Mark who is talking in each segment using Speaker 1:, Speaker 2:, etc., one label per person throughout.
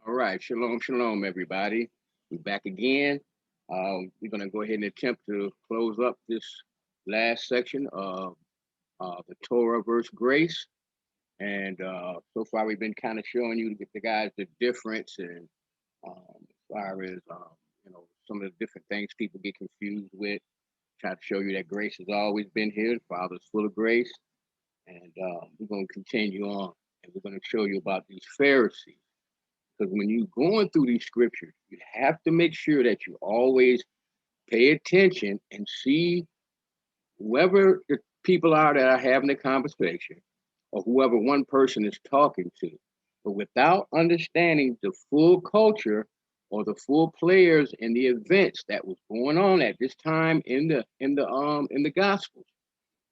Speaker 1: All right, shalom, shalom, everybody. We're back again. We're going to go ahead and attempt to close up this last section of the Torah verse grace. And so far, we've been kind of showing you the guys the difference, and as far as some of the different things people get confused with. Try to show you that grace has always been here. The Father's full of grace, and we're going to continue on, and we're going to show you about these Pharisees. Because when you're going through these scriptures, you have to make sure that you always pay attention and see whoever the people are that are having the conversation or whoever one person is talking to. But without understanding the full culture or the full players and the events that was going on at this time in the gospels,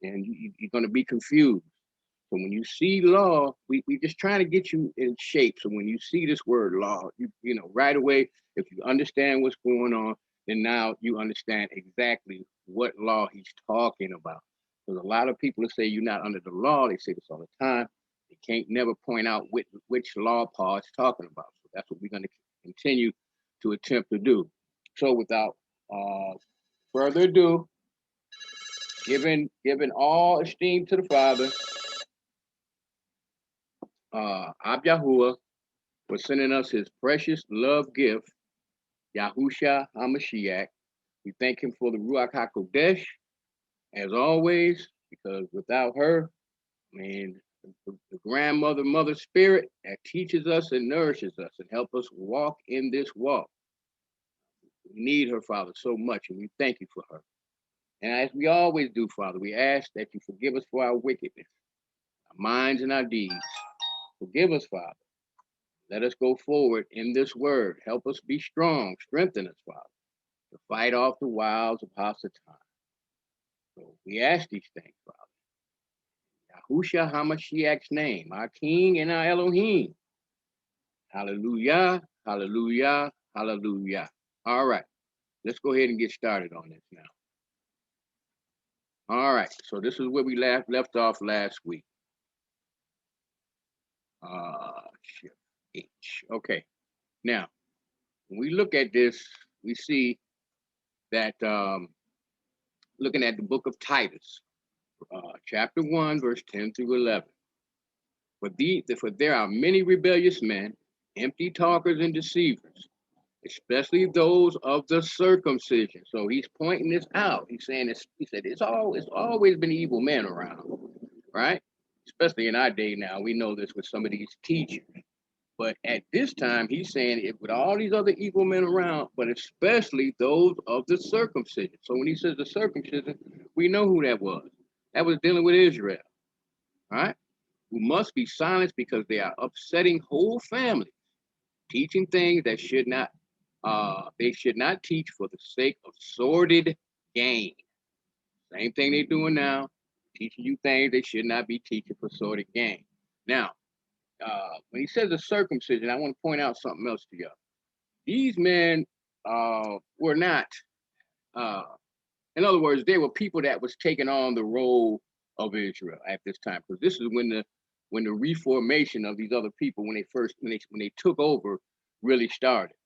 Speaker 1: and you're going to be confused. So when you see law, we just trying to get you in shape. So when you see this word law, you know right away, if you understand what's going on, then now you understand exactly what law he's talking about. Because a lot of people that say you're not under the law, they say this all the time. They can't never point out which law Paul is talking about. So that's what we're going to continue to attempt to do. So without uh, further ado, giving all esteem to the Father, Ab Yahuwah, for sending us his precious love gift, Yahusha HaMashiach. We thank him for the Ruach HaKodesh, as always, because without her, I mean, the grandmother, mother spirit that teaches us and nourishes us and help us walk in this walk. We need her, Father, so much, and we thank you for her. And as we always do, Father, we ask that you forgive us for our wickedness, our minds and our deeds. Forgive us, Father. Let us go forward in this word. Help us be strong. Strengthen us, Father, to fight off the wiles of Hasatan. So we ask these things, Father. Yahusha HaMashiach's name, our King and our Elohim. Hallelujah, hallelujah, hallelujah. All right, let's go ahead and get started on this now. All right, so this is where we left off last week. Shift H. Okay, now, when we look at this, we see that looking at the book of Titus, chapter 1, verse 10 through 11. For there are many rebellious men, empty talkers and deceivers, especially those of the circumcision. So he's pointing this out. He's saying this, he said it's always been evil men around, right? Especially in our day now. We know this with some of these teachers. But at this time, he's saying it with all these other evil men around, but especially those of the circumcision. So when he says the circumcision, we know who that was. That was dealing with Israel, right? Who must be silenced because they are upsetting whole families, teaching things that they should not teach for the sake of sordid gain. Same thing they're doing now, teaching you things they should not be teaching for sordid gain. Now, when he says the circumcision, I want to point out something else to y'all. These men were not, uh, in other words, they were people that was taking on the role of Israel at this time, because this is when the reformation of these other people, when they took over, really started,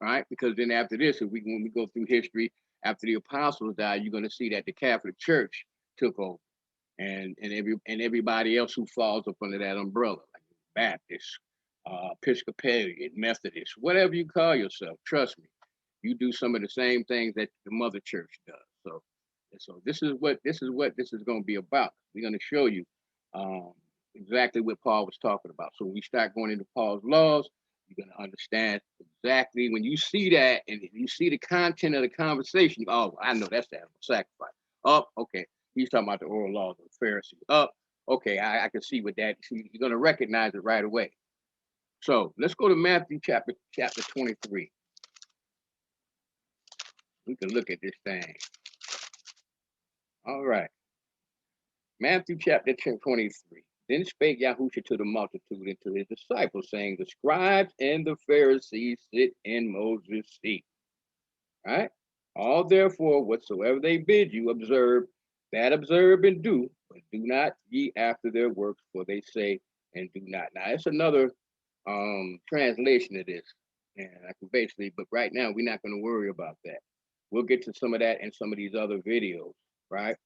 Speaker 1: right? Because then after this, when we go through history, after the apostles died, you're going to see that the Catholic Church took over, and everybody else who falls up under that umbrella, like Baptist, Episcopalian, Methodist, whatever you call yourself. Trust me, you do some of the same things that the Mother Church does. So this is what this is going to be about. We're going to show you um, exactly what Paul was talking about. So when we start going into Paul's laws, you're going to understand exactly when you see that, and if you see the content of the conversation. Oh, I know that's the animal sacrifice. Oh, okay. He's talking about the oral laws of the Pharisees. Oh, okay. I can see what that. See, you're going to recognize it right away. So let's go to Matthew chapter 23. We can look at this thing. All right. Matthew chapter 23. Then spake Yahusha to the multitude and to his disciples, saying, the scribes and the Pharisees sit in Moses' seat. All right. All therefore, whatsoever they bid you, observe, that observe and do, but do not ye after their works, for they say and do not. Now, it's another translation of this. And I can basically, but right now we're not going to worry about that. We'll get to some of that in some of these other videos, right?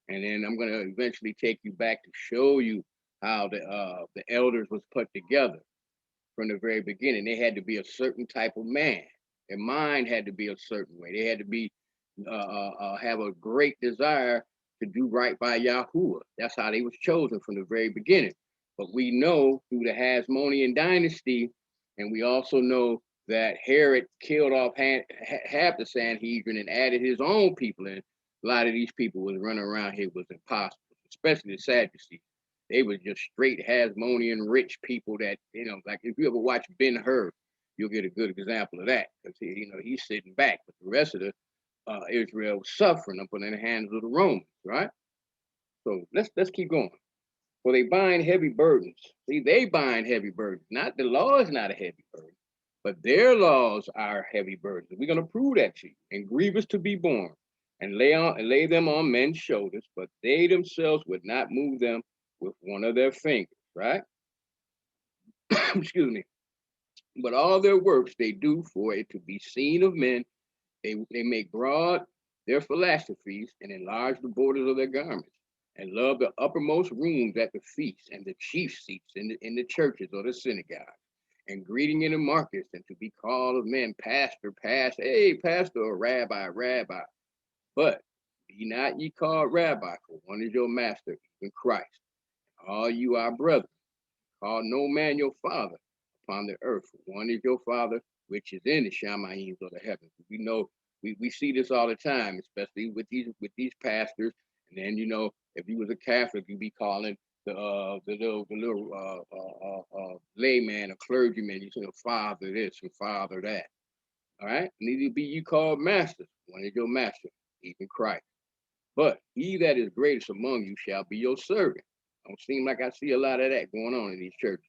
Speaker 1: And then I'm going to eventually take you back to show you how the elders was put together from the very beginning. They had to be a certain type of man. Their mind had to be a certain way. They had to be have a great desire to do right by Yahuwah. That's how they was chosen from the very beginning. But we know through the Hasmonean dynasty, and we also know that Herod killed off half the Sanhedrin and added his own people. And a lot of these people was running around here was impossible, especially the Sadducees. They were just straight Hasmonean rich people that, like if you ever watch Ben-Hur, you'll get a good example of that because he's sitting back, but the rest of the Israel was suffering up in the hands of the Romans, right? So let's keep going. For they bind heavy burdens. See, they bind heavy burdens. Not the law is not a heavy burden, but their laws are heavy burdens. We're going to prove that to you. And grievous to be borne, and lay them on men's shoulders, but they themselves would not move them with one of their fingers, right? Excuse me. But all their works they do for it to be seen of men. They make broad their philosophies and enlarge the borders of their garments, and love the uppermost rooms at the feasts and the chief seats in the churches or the synagogues, and greeting in the markets, and to be called of men pastor, hey, pastor, or rabbi. But be not ye called rabbi, for one is your master, even Christ. All you are brothers. Call no man your father upon the earth. One is your father, which is in the Shamayims of the heavens. We know we see this all the time, especially with these pastors. And then if you was a Catholic, you'd be calling the little layman, a clergyman. You say father this and father that. All right. Neither be you called masters. One is your master, even Christ. But he that is greatest among you shall be your servant. Don't seem like I see a lot of that going on in these churches.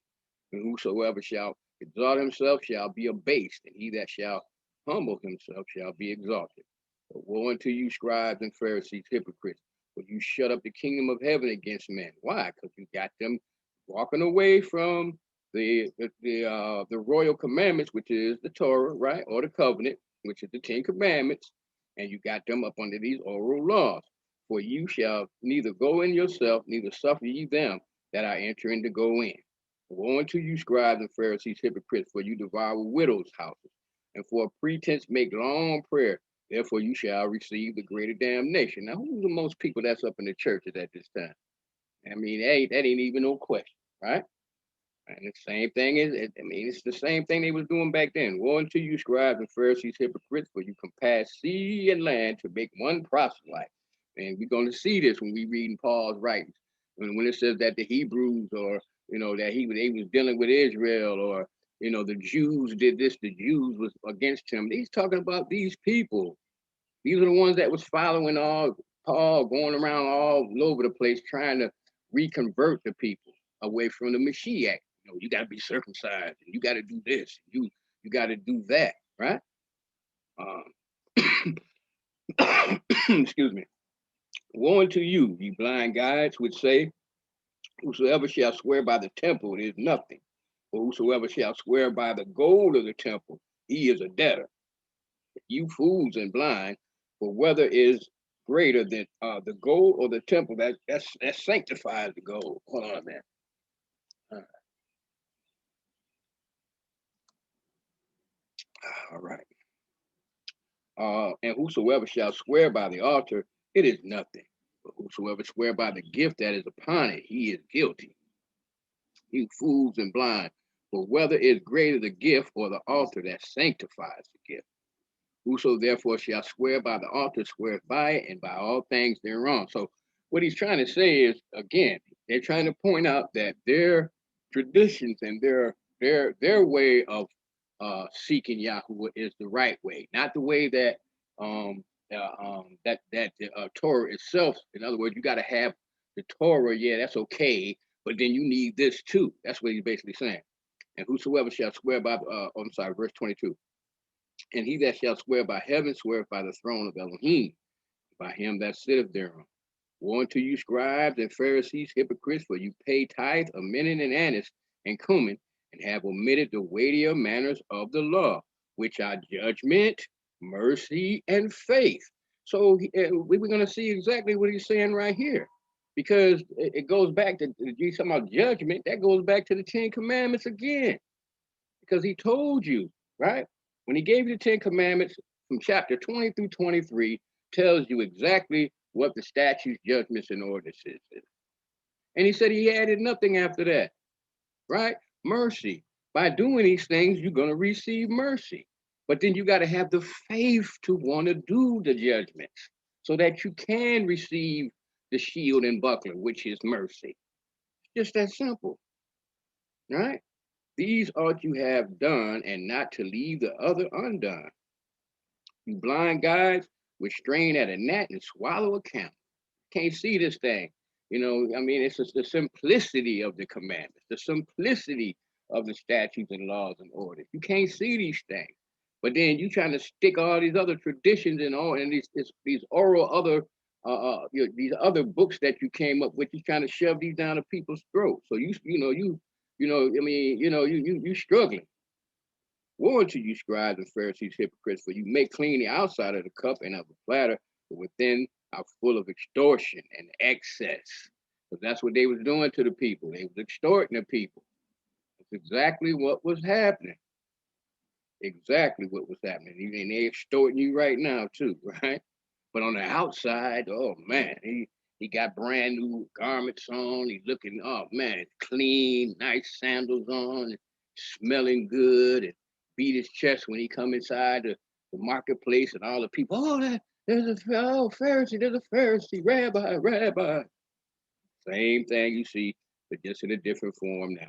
Speaker 1: And whosoever shall exalt himself shall be abased, and he that shall humble himself shall be exalted. But woe unto you, scribes and Pharisees, hypocrites, for you shut up the kingdom of heaven against men. Why? Because you got them walking away from the royal commandments, which is the Torah, right, or the covenant, which is the 10 Commandments, and you got them up under these oral laws. For you shall neither go in yourself, neither suffer ye them that are entering to go in. Woe unto you, scribes and Pharisees, hypocrites, for you devour widows' houses, and for a pretense make long prayer. Therefore you shall receive the greater damnation. Now, who's the most people that's up in the churches at this time? I mean, that ain't even no question, right? And the same thing it's the same thing they was doing back then. Woe unto you, scribes and Pharisees, hypocrites, for you compass sea and land to make one proselyte. And we're going to see this when we read in Paul's writings. When it says that the Hebrews, or that they was dealing with Israel, or the Jews did this, the Jews was against him. He's talking about these people. These are the ones that was following all Paul, going around all over the place trying to reconvert the people away from the Mashiach. You got to be circumcised, and you got to do this, you got to do that, right? Excuse me. Woe unto you, ye blind guides, which say, whosoever shall swear by the temple is nothing, but whosoever shall swear by the gold of the temple, he is a debtor. You fools and blind, for whether is greater than the gold or the temple that sanctifies the gold. Hold on a minute. All right. And whosoever shall swear by the altar, it is nothing. But whosoever swear by the gift that is upon it, he is guilty. You fools and blind, for whether is greater the gift or the altar that sanctifies the gift. Whoso therefore shall swear by the altar sweareth by it, and by all things thereon. So what he's trying to say is, again, they're trying to point out that their traditions and their way of seeking Yahweh is the right way, not the way that the Torah itself. In other words, you got to have the Torah. Yeah, that's okay, but then you need this too. That's what he's basically saying. And whosoever shall swear by, I'm sorry, verse 22. And he that shall swear by heaven sweareth by the throne of Elohim, by him that sitteth thereon. Woe unto you, scribes and Pharisees, hypocrites, for you pay tithe of mint and anise and cumin, and have omitted the weightier manners of the law, which are judgment, mercy, and faith. So we're going to see exactly what he's saying right here, because it goes back to, you talking about judgment, that goes back to the Ten Commandments again, because he told you, right? When he gave you the Ten Commandments from chapter 20 through 23, tells you exactly what the statutes, judgments, and ordinances is. And he said he added nothing after that, right? Mercy. By doing these things, you're going to receive mercy. But then you got to have the faith to want to do the judgments so that you can receive the shield and buckler, which is mercy. Just that simple, right? These ought you have done, and not to leave the other undone. You blind guides which strain at a gnat and swallow a camel. Can't see this thing. I mean, it's just the simplicity of the commandments, the simplicity of the statutes and laws and orders. You can't see these things. But then you trying to stick all these other traditions and all, and these oral other these other books that you came up with. You trying to shove these down to people's throats. So you struggling. Woe unto you, scribes and Pharisees, hypocrites, for you make clean the outside of the cup and of the platter, but within are full of extortion and excess. Because that's what they was doing to the people. They was extorting the people. That's exactly what was happening. Exactly what was happening. And they extorting you right now too, right? But on the outside, oh man, he got brand new garments on. He's looking, oh man, clean, nice sandals on, smelling good, and beat his chest when he come inside the marketplace, and all the people, there's a Pharisee, there's a Pharisee, rabbi. Same thing you see, but just in a different form now.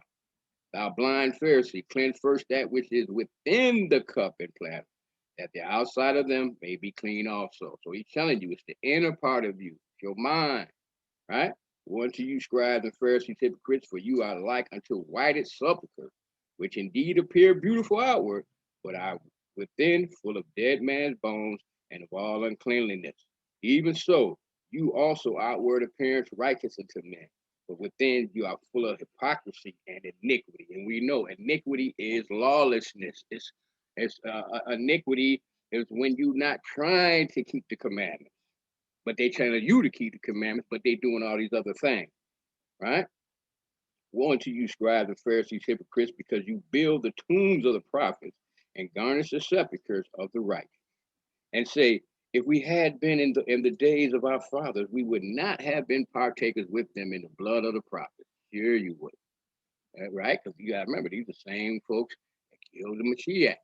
Speaker 1: Thou blind Pharisee, cleanse first that which is within the cup and platter, that the outside of them may be clean also. So he's telling you, it's the inner part of you, it's your mind, right? Woe unto you, scribes and Pharisees, hypocrites, for you are like unto whited sepulchres, which indeed appear beautiful outward, but are within full of dead man's bones and of all uncleanliness. Even so, you also outward appearance righteous unto men, but within you are full of hypocrisy and iniquity. And we know iniquity is lawlessness. It's iniquity is when you're not trying to keep the commandments, but they telling you to keep the commandments, but they doing all these other things, right? Woe unto you, scribes and Pharisees, hypocrites, because you build the tombs of the prophets and garnish the sepulchres of the righteous, and say, if we had been in the days of our fathers, we would not have been partakers with them in the blood of the prophets. Sure you would, right? Because you got to remember, these are the same folks that killed the Mashiach.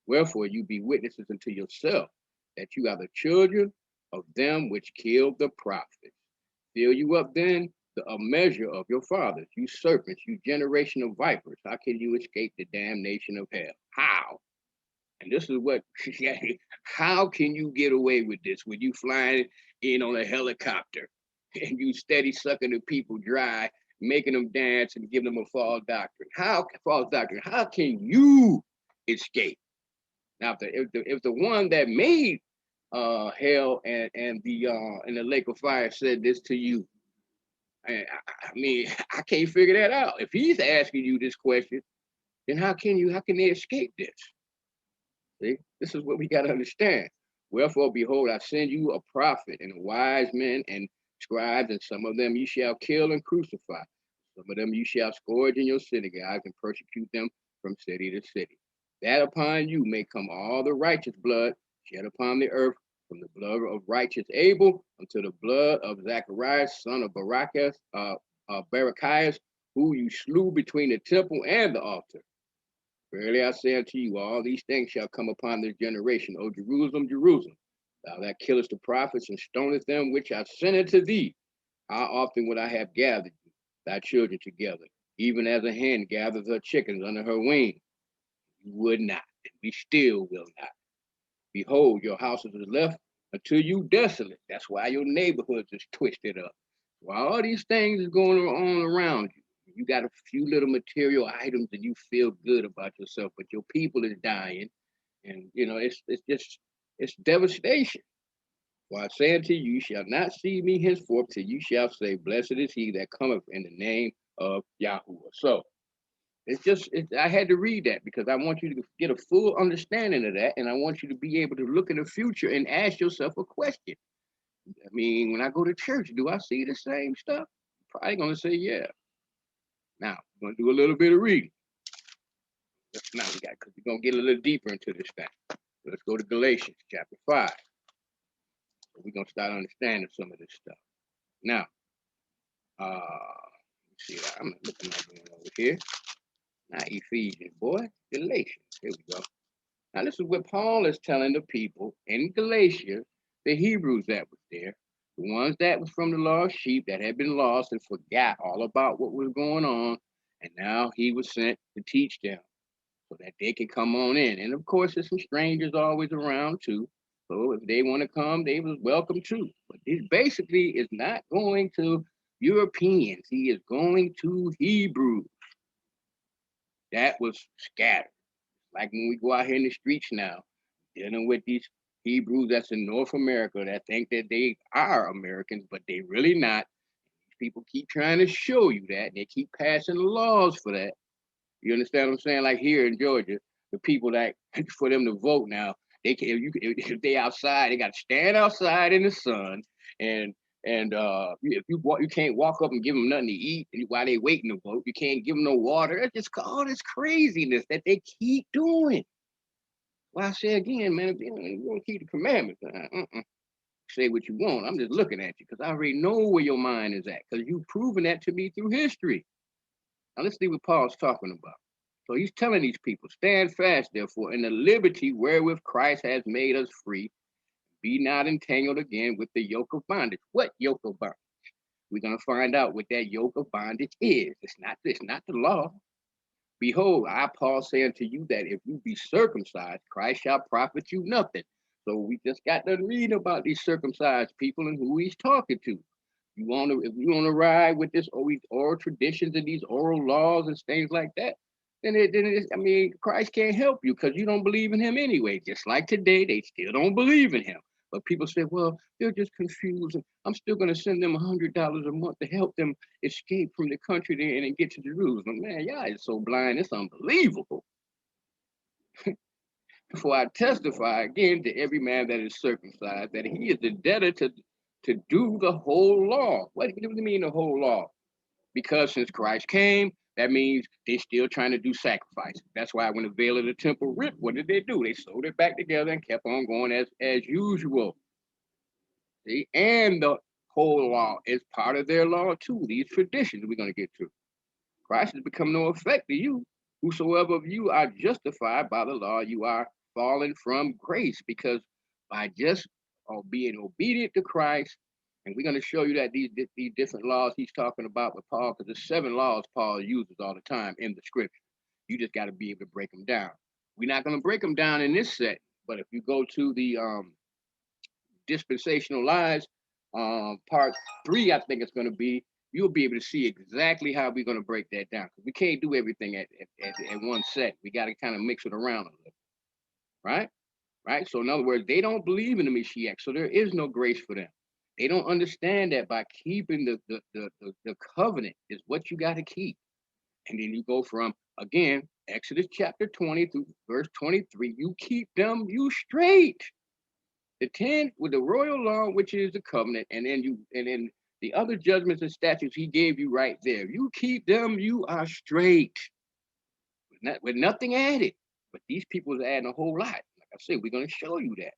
Speaker 1: Wherefore you be witnesses unto yourself that you are the children of them which killed the prophets. Fill you up then a measure of your fathers, you serpents, you generation of vipers. How can you escape the damnation of hell? How? And this is what, how can you get away with this when you flying in on a helicopter and you steady sucking the people dry, making them dance and giving them a false doctrine? How can you escape? Now, if the one that made hell and the lake of fire said this to you, I mean, I can't figure that out. If he's asking you this question, then how can they escape this? See, this is what we got to understand. Wherefore, behold, I send you a prophet and wise men and scribes, and some of them you shall kill and crucify. Some of them you shall scourge in your synagogues and persecute them from city to city. That upon you may come all the righteous blood shed upon the earth, from the blood of righteous Abel unto the blood of Zacharias, son of Barachias, who you slew between the temple and the altar. Verily I say unto you, all these things shall come upon this generation. O Jerusalem, Jerusalem, thou that killest the prophets and stonest them which I sent unto thee, how often would I have gathered you, thy children together, even as a hen gathers her chickens under her wing? You would not, and we still will not. Behold, your houses is left until you desolate. That's why your neighborhoods is twisted up. While all these things is going on around you, you got a few little material items and you feel good about yourself, but your people is dying, and it's devastation. For I say unto you, you shall not see me henceforth till you shall say, blessed is he that cometh in the name of Yahuwah. So I had to read that because I want you to get a full understanding of that, and I want you to be able to look in the future and ask yourself a question. I mean, when I go to church, do I see the same stuff? Probably gonna say yeah. Now, we're gonna do a little bit of reading. Now we got because we're gonna get a little deeper into this thing. Let's go to Galatians chapter 5. We're gonna start understanding some of this stuff. Now, let's see, I'm looking at it over here. Not Ephesians, boy, Galatians. Here we go. Now, this is what Paul is telling the people in Galatia, the Hebrews that was there, the ones that was from the lost sheep that had been lost and forgot all about what was going on, and now he was sent to teach them so that they can come on in. And of course, there's some strangers always around too. So if they want to come, they was welcome too. But this basically is not going to Europeans. He is going to Hebrews that was scattered. Like when we go out here in the streets now, dealing with these Hebrews that's in North America that think that they are Americans, but they really not. These people keep trying to show you that. They keep passing laws for that. You understand what I'm saying? Like here in Georgia, the people that for them to vote now, they can if they outside, they got to stand outside in the sun, and if you can't walk up and give them nothing to eat while they waiting to vote. You can't give them no water. It's just all this craziness that they keep doing. Well, I say again, man, if you don't keep the commandments, say what you want. I'm just looking at you because I already know where your mind is at because you've proven that to me through history. Now let's see what Paul's talking about. So he's telling these people, stand fast, therefore, in the liberty wherewith Christ has made us free. Be not entangled again with the yoke of bondage. What yoke of bondage? We're going to find out what that yoke of bondage is. It's not the law. Behold, I, Paul, say unto you that if you be circumcised, Christ shall profit you nothing. So we just got to read about these circumcised people and who he's talking to. If you want to ride with this all these oral traditions and these oral laws and things like that, I mean, Christ can't help you because you don't believe in him anyway. Just like today, they still don't believe in him. But people say, well, they're just confused. I'm still going to send them $100 a month to help them escape from the country there and get to Jerusalem. Man, y'all is so blind. It's unbelievable. For I testify again to every man that is circumcised that he is the debtor to do the whole law. What do you mean the whole law? Because since Christ came, that means they're still trying to do sacrifice. That's why when the veil of the temple ripped, what did they do? They sewed it back together and kept on going as usual. See? And the whole law is part of their law too. These traditions we're going to get to. Christ has become no effect to you. Whosoever of you are justified by the law, you are fallen from grace because by just being obedient to Christ, and we're going to show you that these different laws he's talking about with Paul, because there's 7 laws Paul uses all the time in the scripture. You just got to be able to break them down. We're not going to break them down in this set, but if you go to the dispensational lies, part 3, I think it's going to be, you'll be able to see exactly how we're going to break that down. Because we can't do everything at one set. We got to kind of mix it around a little, right? Right? So in other words, they don't believe in the Mashiach, so there is no grace for them. They don't understand that by keeping the covenant is what you got to keep. And then you go from, again, Exodus chapter 20 through verse 23, you keep them, you straight. The 10 with the royal law, which is the covenant, and then the other judgments and statutes he gave you right there. You keep them, you are straight. With nothing added. But these people are adding a whole lot. Like I said, we're going to show you that.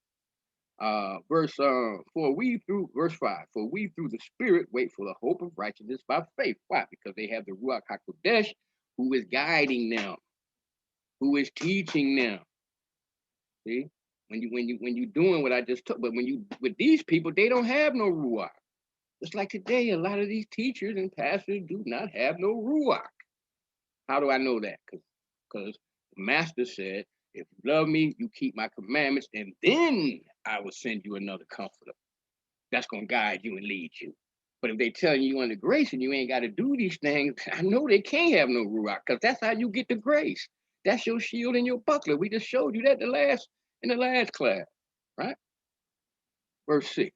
Speaker 1: Verse 5, for we through the Spirit wait for the hope of righteousness by faith. Why? Because they have the Ruach HaKodesh who is guiding them, who is teaching them. See? When you doing what I just took, but with these people, they don't have no Ruach. Just like today, a lot of these teachers and pastors do not have no Ruach. How do I know that? Because the master said, if you love me, you keep my commandments, and then I will send you another comforter. That's going to guide you and lead you. But if they telling you under grace and you ain't got to do these things, I know they can't have no Ruach, because that's how you get the grace. That's your shield and your buckler. We just showed you that in the last class, right? Verse 6.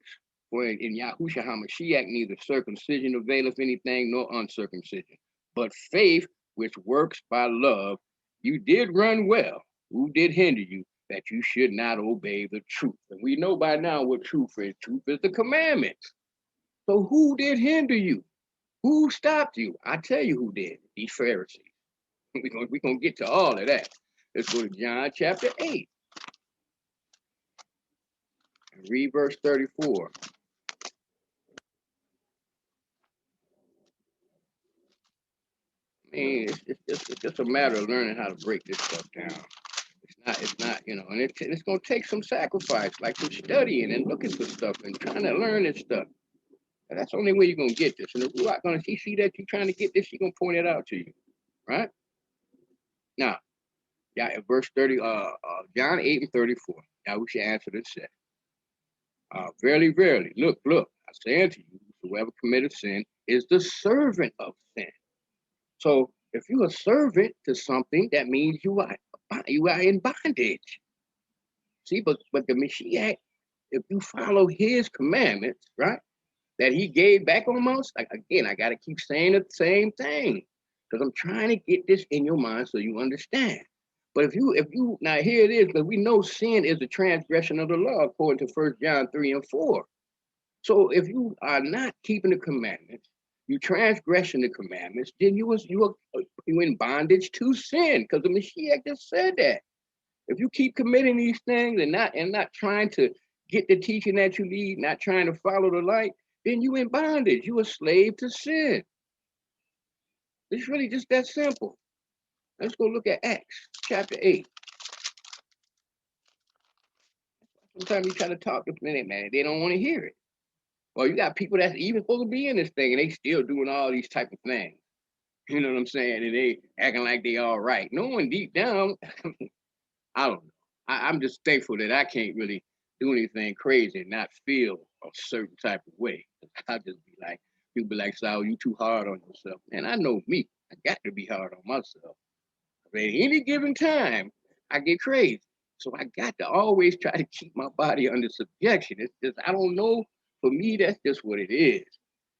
Speaker 1: For in Yahushua HaMashiach neither circumcision availeth anything nor uncircumcision, but faith which works by love, you did run well. Who did hinder you that you should not obey the truth? And we know by now what truth is. Truth is the commandments. So who did hinder you? Who stopped you? I tell you who did. These Pharisees. We're gonna get to all of that. Let's go to John chapter 8 and read verse 34. I mean, it's just a matter of learning how to break this stuff down. It's not, and it's gonna take some sacrifice, like some studying and looking for stuff and trying to learn this stuff. And that's the only way you're gonna get this. And if you're not gonna see that you're trying to get this, she's gonna point it out to you. Right? Now, yeah, at verse 30, John 8 and 34. Now we should answer this set. Verily, verily, look, I say unto you, whoever committed sin is the servant of sin. So if you're a servant to something, that means you are in bondage. See, but the Mashiach, if you follow his commandments, right, that he gave back on us, like, again, I got to keep saying the same thing because I'm trying to get this in your mind so you understand. But if you now here it is, because we know sin is a transgression of the law according to 1 John 3 and 4. So if you are not keeping the commandments, you transgression the commandments, then you in bondage to sin, because the Mashiach just said that. If you keep committing these things and not trying to get the teaching that you need, not trying to follow the light, then you in bondage. You a slave to sin. It's really just that simple. Let's go look at Acts chapter 8. Sometimes you try to talk to them, man, they don't want to hear it. Well, you got people that's even supposed to be in this thing and they still doing all these type of things. You know what I'm saying? And they acting like they all right. No one deep down, I don't know. I'm just thankful that I can't really do anything crazy and not feel a certain type of way. I'll just be like, people be like, Sal, you too hard on yourself. And I know me, I got to be hard on myself. But at any given time, I get crazy. So I got to always try to keep my body under subjection. It's just, I don't know. For me, that's just what it is.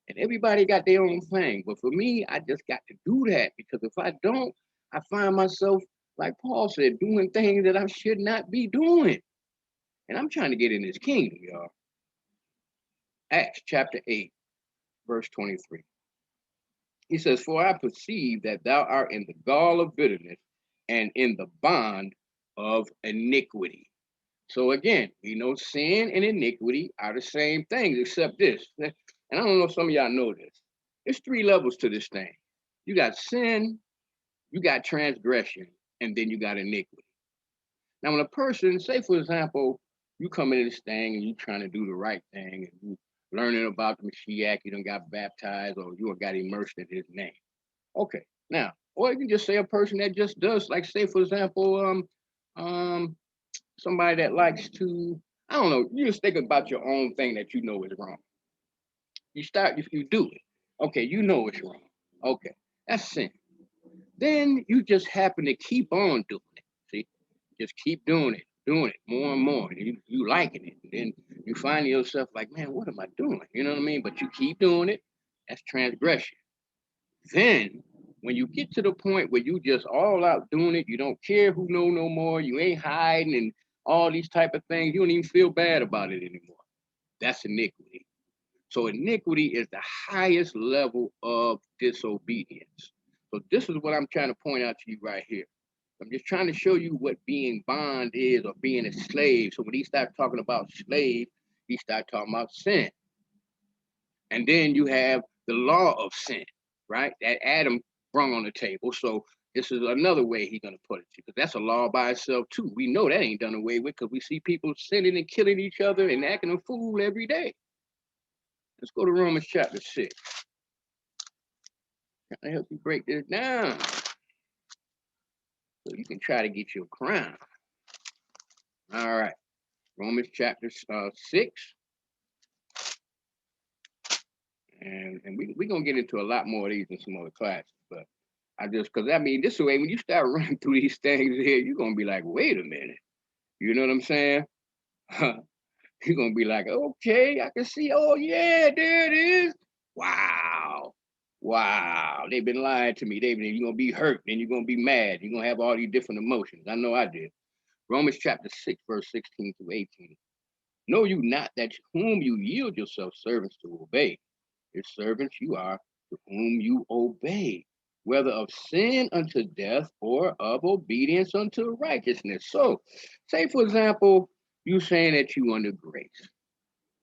Speaker 1: And everybody got their own thing. But for me, I just got to do that, because if I don't, I find myself, like Paul said, doing things that I should not be doing. And I'm trying to get in this kingdom, y'all. Acts chapter 8, verse 23. He says, for I perceive that thou art in the gall of bitterness and in the bond of iniquity. So again, we know sin and iniquity are the same things, except this. And I don't know if some of y'all know this. There's 3 levels to this thing. You got sin, you got transgression, and then you got iniquity. Now, when a person, say for example, you come into this thing and you trying to do the right thing, and you learning about the Mashiach, you done got baptized or you got immersed in his name. Okay, now, or you can just say a person that just does, like say for example, somebody that likes to, I don't know, you just think about your own thing that you know is wrong. If you do it, okay, you know it's wrong. Okay, that's sin. Then you just happen to keep on doing it. See, just keep doing it more and more. And you liking it. And then you find yourself like, man, what am I doing? You know what I mean? But you keep doing it. That's transgression. Then when you get to the point where you just all out doing it, you don't care who know no more, you ain't hiding and all these type of things, you don't even feel bad about it anymore. That's iniquity. So iniquity is the highest level of disobedience. So this is what I'm trying to point out to you right here. I'm just trying to show you what being bond is, or being a slave. So when he started talking about slave, he started talking about sin. And then you have the law of sin, right? That Adam brung on the table. So this is another way he's going to put it, because that's a law by itself too. We know that ain't done away with, because we see people sinning and killing each other and acting a fool every day. Let's go to Romans chapter 6. Trying to help you break this down so you can try to get your crown. All right. Romans chapter 6. And we're going to get into a lot more of these in some other classes. But because I mean, this way, when you start running through these things here, you're going to be like, wait a minute. You know what I'm saying? You're going to be like, okay, I can see. Oh, yeah, there it is. Wow. Wow, they've been lying to me. You're gonna be hurt, then you're gonna be mad. You're gonna have all these different emotions. I know I did. Romans chapter 6, verse 16 through 18. Know you not that whom you yield yourself servants to obey, his servants you are to whom you obey, whether of sin unto death or of obedience unto righteousness. So, say for example, you saying that you under grace.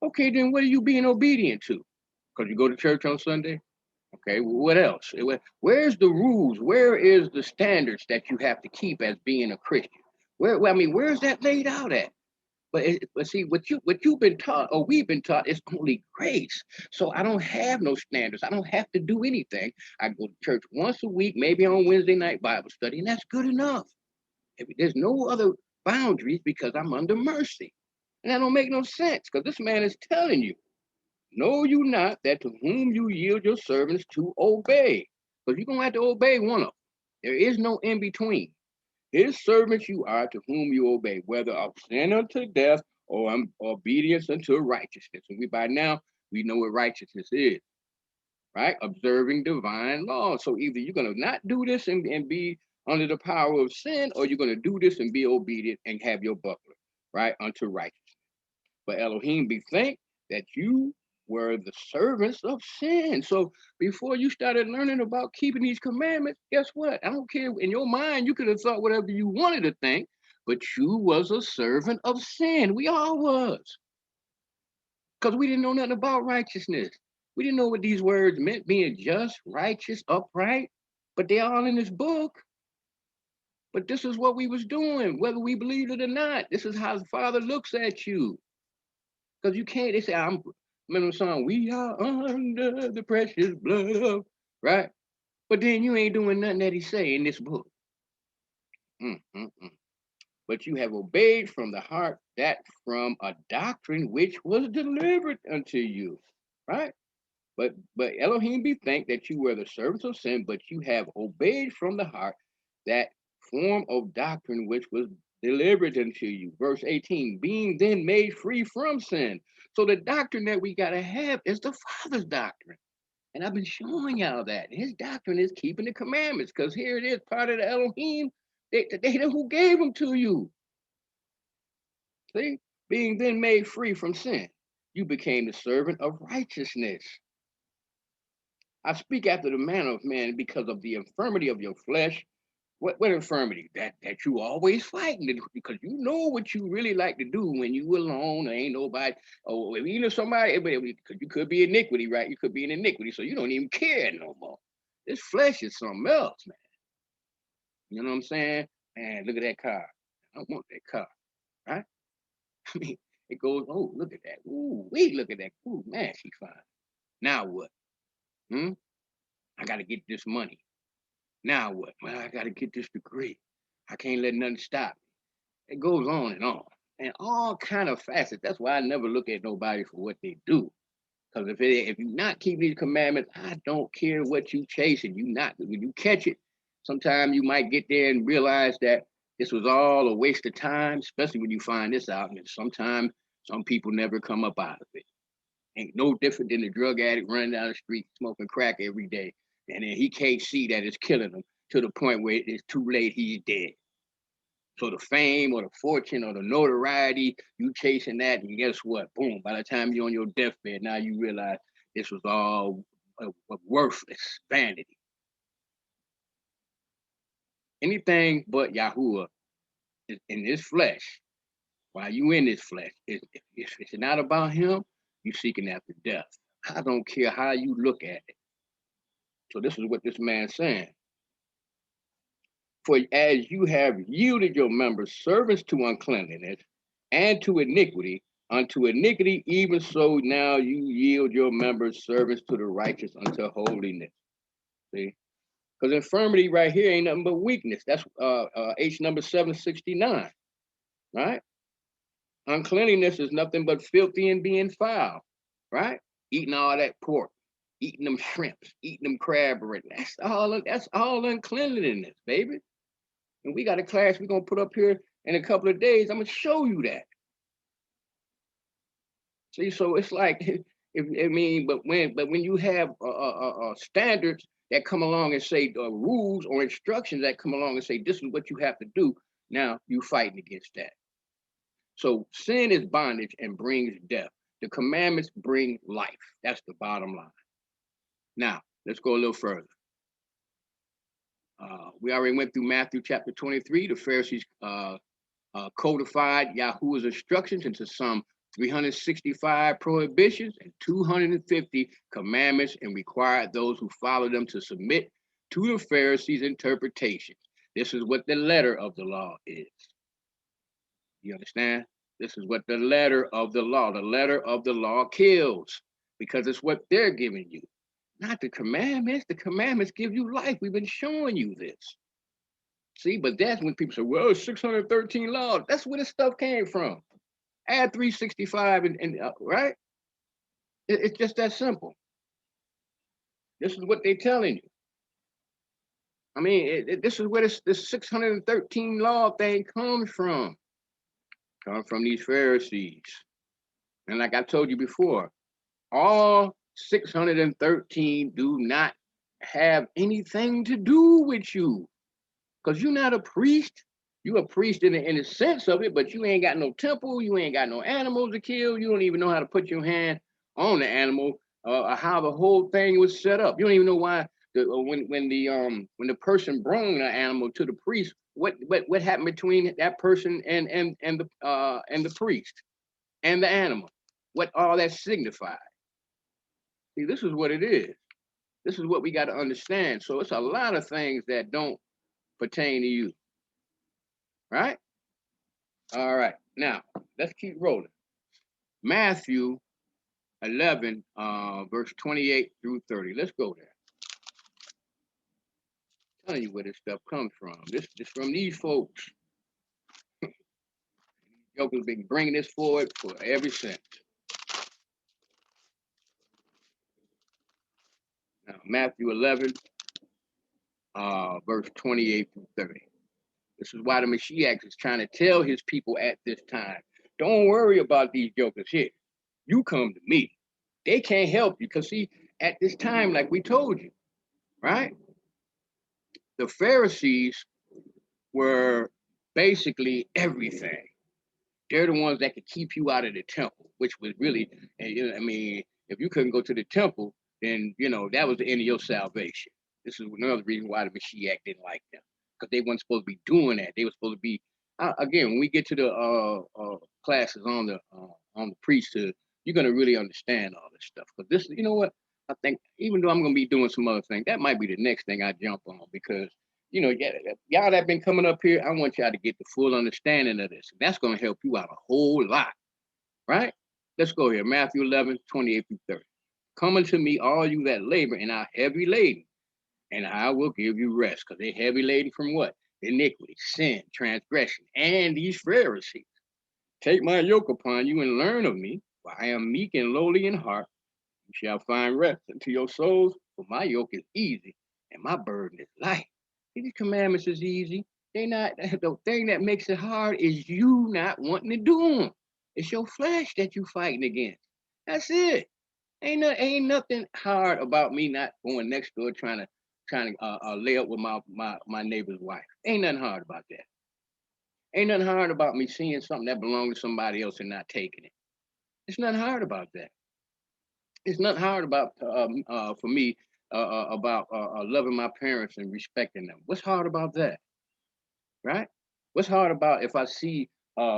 Speaker 1: Okay, then what are you being obedient to? Because you go to church on Sunday? Okay, well, what else? Where's the rules? Where is the standards that you have to keep as being a Christian? I mean, where's that laid out at? But see, what you've been taught or we've been taught is only grace. So I don't have no standards. I don't have to do anything. I go to church once a week, maybe on Wednesday night Bible study, and that's good enough. There's no other boundaries because I'm under mercy. And that don't make no sense because this man is telling you, know you not that to whom you yield your servants to obey. Because you're going to have to obey one of them. There is no in between. His servants you are to whom you obey, whether of sin unto death or obedience unto righteousness. And by now, we know what righteousness is, right? Observing divine law. So either you're going to not do this and be under the power of sin, or you're going to do this and be obedient and have your buckler, right? Unto righteousness. But Elohim bethink that you were the servants of sin. So before you started learning about keeping these commandments, guess what? I don't care. In your mind, you could have thought whatever you wanted to think, but you was a servant of sin. We all was. Because we didn't know nothing about righteousness. We didn't know what these words meant, being just, righteous, upright. But they're all in this book. But this is what we was doing, whether we believed it or not. This is how the Father looks at you. Because you can't, they say, remember the song, we are under the precious blood of, right? But then you ain't doing nothing that he say in this book. But you have obeyed from the heart that from a doctrine which was delivered unto you, right? But Elohim be thanked that you were the servants of sin, but you have obeyed from the heart that form of doctrine which was delivered unto you. Verse 18, being then made free from sin. So the doctrine that we got to have is the Father's doctrine. And I've been showing y'all that. His doctrine is keeping the commandments, because here it is, part of the Elohim, who gave them to you. See? Being then made free from sin, you became the servant of righteousness. I speak after the manner of man because of the infirmity of your flesh. What infirmity? That you always fighting, because you know what you really like to do when you alone. There ain't nobody. Oh, even if somebody, because you could be iniquity, right? You could be in iniquity, so you don't even care no more. This flesh is something else, man. You know what I'm saying? Man, look at that car. I want that car, right? I mean, it goes. Oh, look at that. Ooh, look at that. Ooh, man, she fine. Now what? I got to get this money. Now what? Well, I got to get this degree. I can't let nothing stop me. It goes on and all kind of facets. That's why I never look at nobody for what they do. Because if you not keep these commandments, I don't care what you chasing. You not, when you catch it, sometimes you might get there and realize that this was all a waste of time, especially when you find this out. And sometimes some people never come up out of it. Ain't no different than the drug addict running down the street smoking crack every day. And then he can't see that it's killing him to the point where it's too late, he's dead. So the fame or the fortune or the notoriety, you chasing that, and guess what? Boom, by the time you're on your deathbed, now you realize this was all a worthless vanity. Anything but Yahuwah is in this flesh. While you in this flesh, if it's not about him, you seeking after death. I don't care how you look at it. So this is what this man's saying. For as you have yielded your members servants to uncleanness and to iniquity, unto iniquity, even so now you yield your members servants to the righteous unto holiness. See? Because infirmity right here ain't nothing but weakness. That's H number 769, right? Uncleanliness is nothing but filthy and being foul, right? Eating all that pork, eating them shrimps, eating them crab. That's all uncleanliness, baby. And we got a class we're going to put up here in a couple of days. I'm going to show you that. See, so it's like, But when you have standards that come along and say rules or instructions that come along and say this is what you have to do, now you fighting against that. So sin is bondage and brings death. The commandments bring life. That's the bottom line. Now let's go a little further. We already went through Matthew chapter 23. The Pharisees codified Yahuwah's instructions into some 365 prohibitions and 250 commandments and required those who follow them to submit to the Pharisees' interpretations. This is what the letter of the law is. You understand? This is what the letter of the law kills, because it's what they're giving you, not the commandments. The commandments give you life. We've been showing you this. See, but that's when people say, well, 613 laws. That's where this stuff came from. Add 365 and right? It's just that simple. This is what they're telling you. I mean, this is where this 613 law thing comes from. Comes from these Pharisees. And like I told you before, all 613 do not have anything to do with you. Because you're not a priest. You're a priest in the sense of it, but you ain't got no temple. You ain't got no animals to kill. You don't even know how to put your hand on the animal, how the whole thing was set up. You don't even know why when the person brought the animal to the priest, what happened between that person and the priest and the animal, what all that signified. See, this is what it is. This is what we got to understand. So it's a lot of things that don't pertain to you. Right? All right. Now, let's keep rolling. Matthew 11, verse 28 through 30. Let's go there. I'm telling you where this stuff comes from. This from these folks. Jokers been bringing this forward for ever since. Now, Matthew 11, verse 28 through 30. This is why the Mashiach is trying to tell his people at this time, don't worry about these jokers here. You come to me. They can't help you because, see, at this time, like we told you, right? The Pharisees were basically everything. They're the ones that could keep you out of the temple, which was really, I mean, if you couldn't go to the temple, then, that was the end of your salvation. This is another reason why the Mashiach didn't like them, because they weren't supposed to be doing that. They were supposed to be, again, when we get to the classes on the priesthood, you're going to really understand all this stuff. Because this, you know what, I think, even though I'm going to be doing some other things, that might be the next thing I jump on, because y'all that been coming up here, I want y'all to get the full understanding of this. And that's going to help you out a whole lot, right? Let's go here. Matthew 11, 28 through 30. Come unto me, all you that labor and are heavy laden, and I will give you rest. Because they're heavy laden from what? Iniquity, sin, transgression, and these Pharisees. Take my yoke upon you and learn of me, for I am meek and lowly in heart. You shall find rest unto your souls, for my yoke is easy and my burden is light. These commandments is easy. They not, the thing that makes it hard is you not wanting to do them. It's your flesh that you fighting against. That's it. Ain't nothing hard about me not going next door trying to lay up with my neighbor's wife. Ain't nothing hard about that. Ain't nothing hard about me seeing something that belongs to somebody else and not taking it. It's nothing hard about that. It's nothing hard about for me about loving my parents and respecting them. What's hard about that, right? What's hard about if I see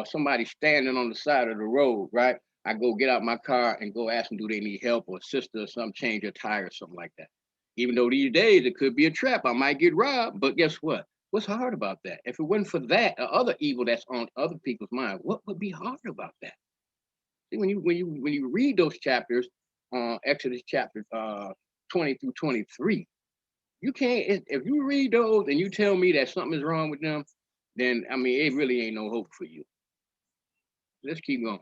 Speaker 1: somebody standing on the side of the road, right? I go get out my car and go ask them, do they need help or sister or something, change a tire or something like that. Even though these days it could be a trap, I might get robbed, but guess what? What's hard about that? If it wasn't for that or other evil that's on other people's mind, what would be hard about that? See, when you read those chapters, Exodus chapter 20 through 23, you can't, if you read those and you tell me that something is wrong with them, then I mean it really ain't no hope for you. Let's keep going.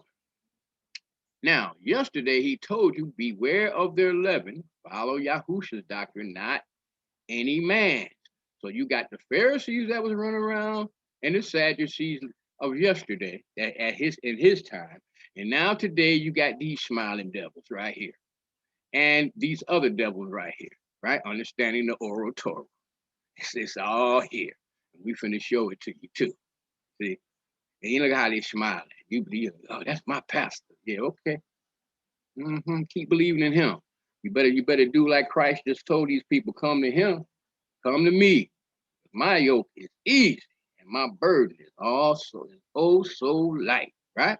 Speaker 1: Now, yesterday he told you, beware of their leaven, follow Yahushua's doctrine, not any man. So you got the Pharisees that was running around and the Sadducees of yesterday in his time. And now today you got these smiling devils right here. and these other devils right here, right? Understanding the oral Torah. It's all here. We finna show it to you too. See? And you look how they smiling. You believe, oh, that's my pastor. Yeah, okay. Keep believing in him. You better do like Christ just told these people, come to him, come to me. My yoke is easy and my burden is also is oh so light, right?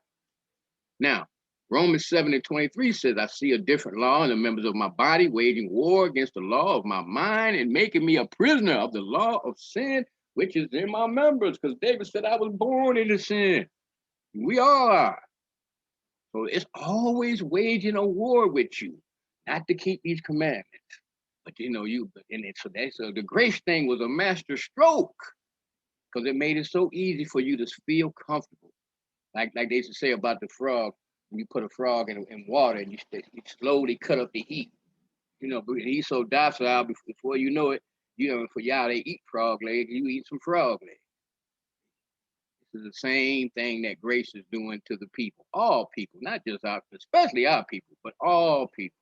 Speaker 1: Now, Romans 7:23 says, I see a different law in the members of my body, waging war against the law of my mind and making me a prisoner of the law of sin, which is in my members. Because David said, I was born into sin. We all are. So it's always waging a war with you, not to keep these commandments. But so the grace thing was a master stroke because it made it so easy for you to feel comfortable. Like they used to say about the frog, when you put a frog in water and you slowly cut up the heat. But he's so docile before you know it, for y'all they eat frog legs, you eat some frog legs. This is the same thing that grace is doing to the people, all people, not just especially our people, but all people.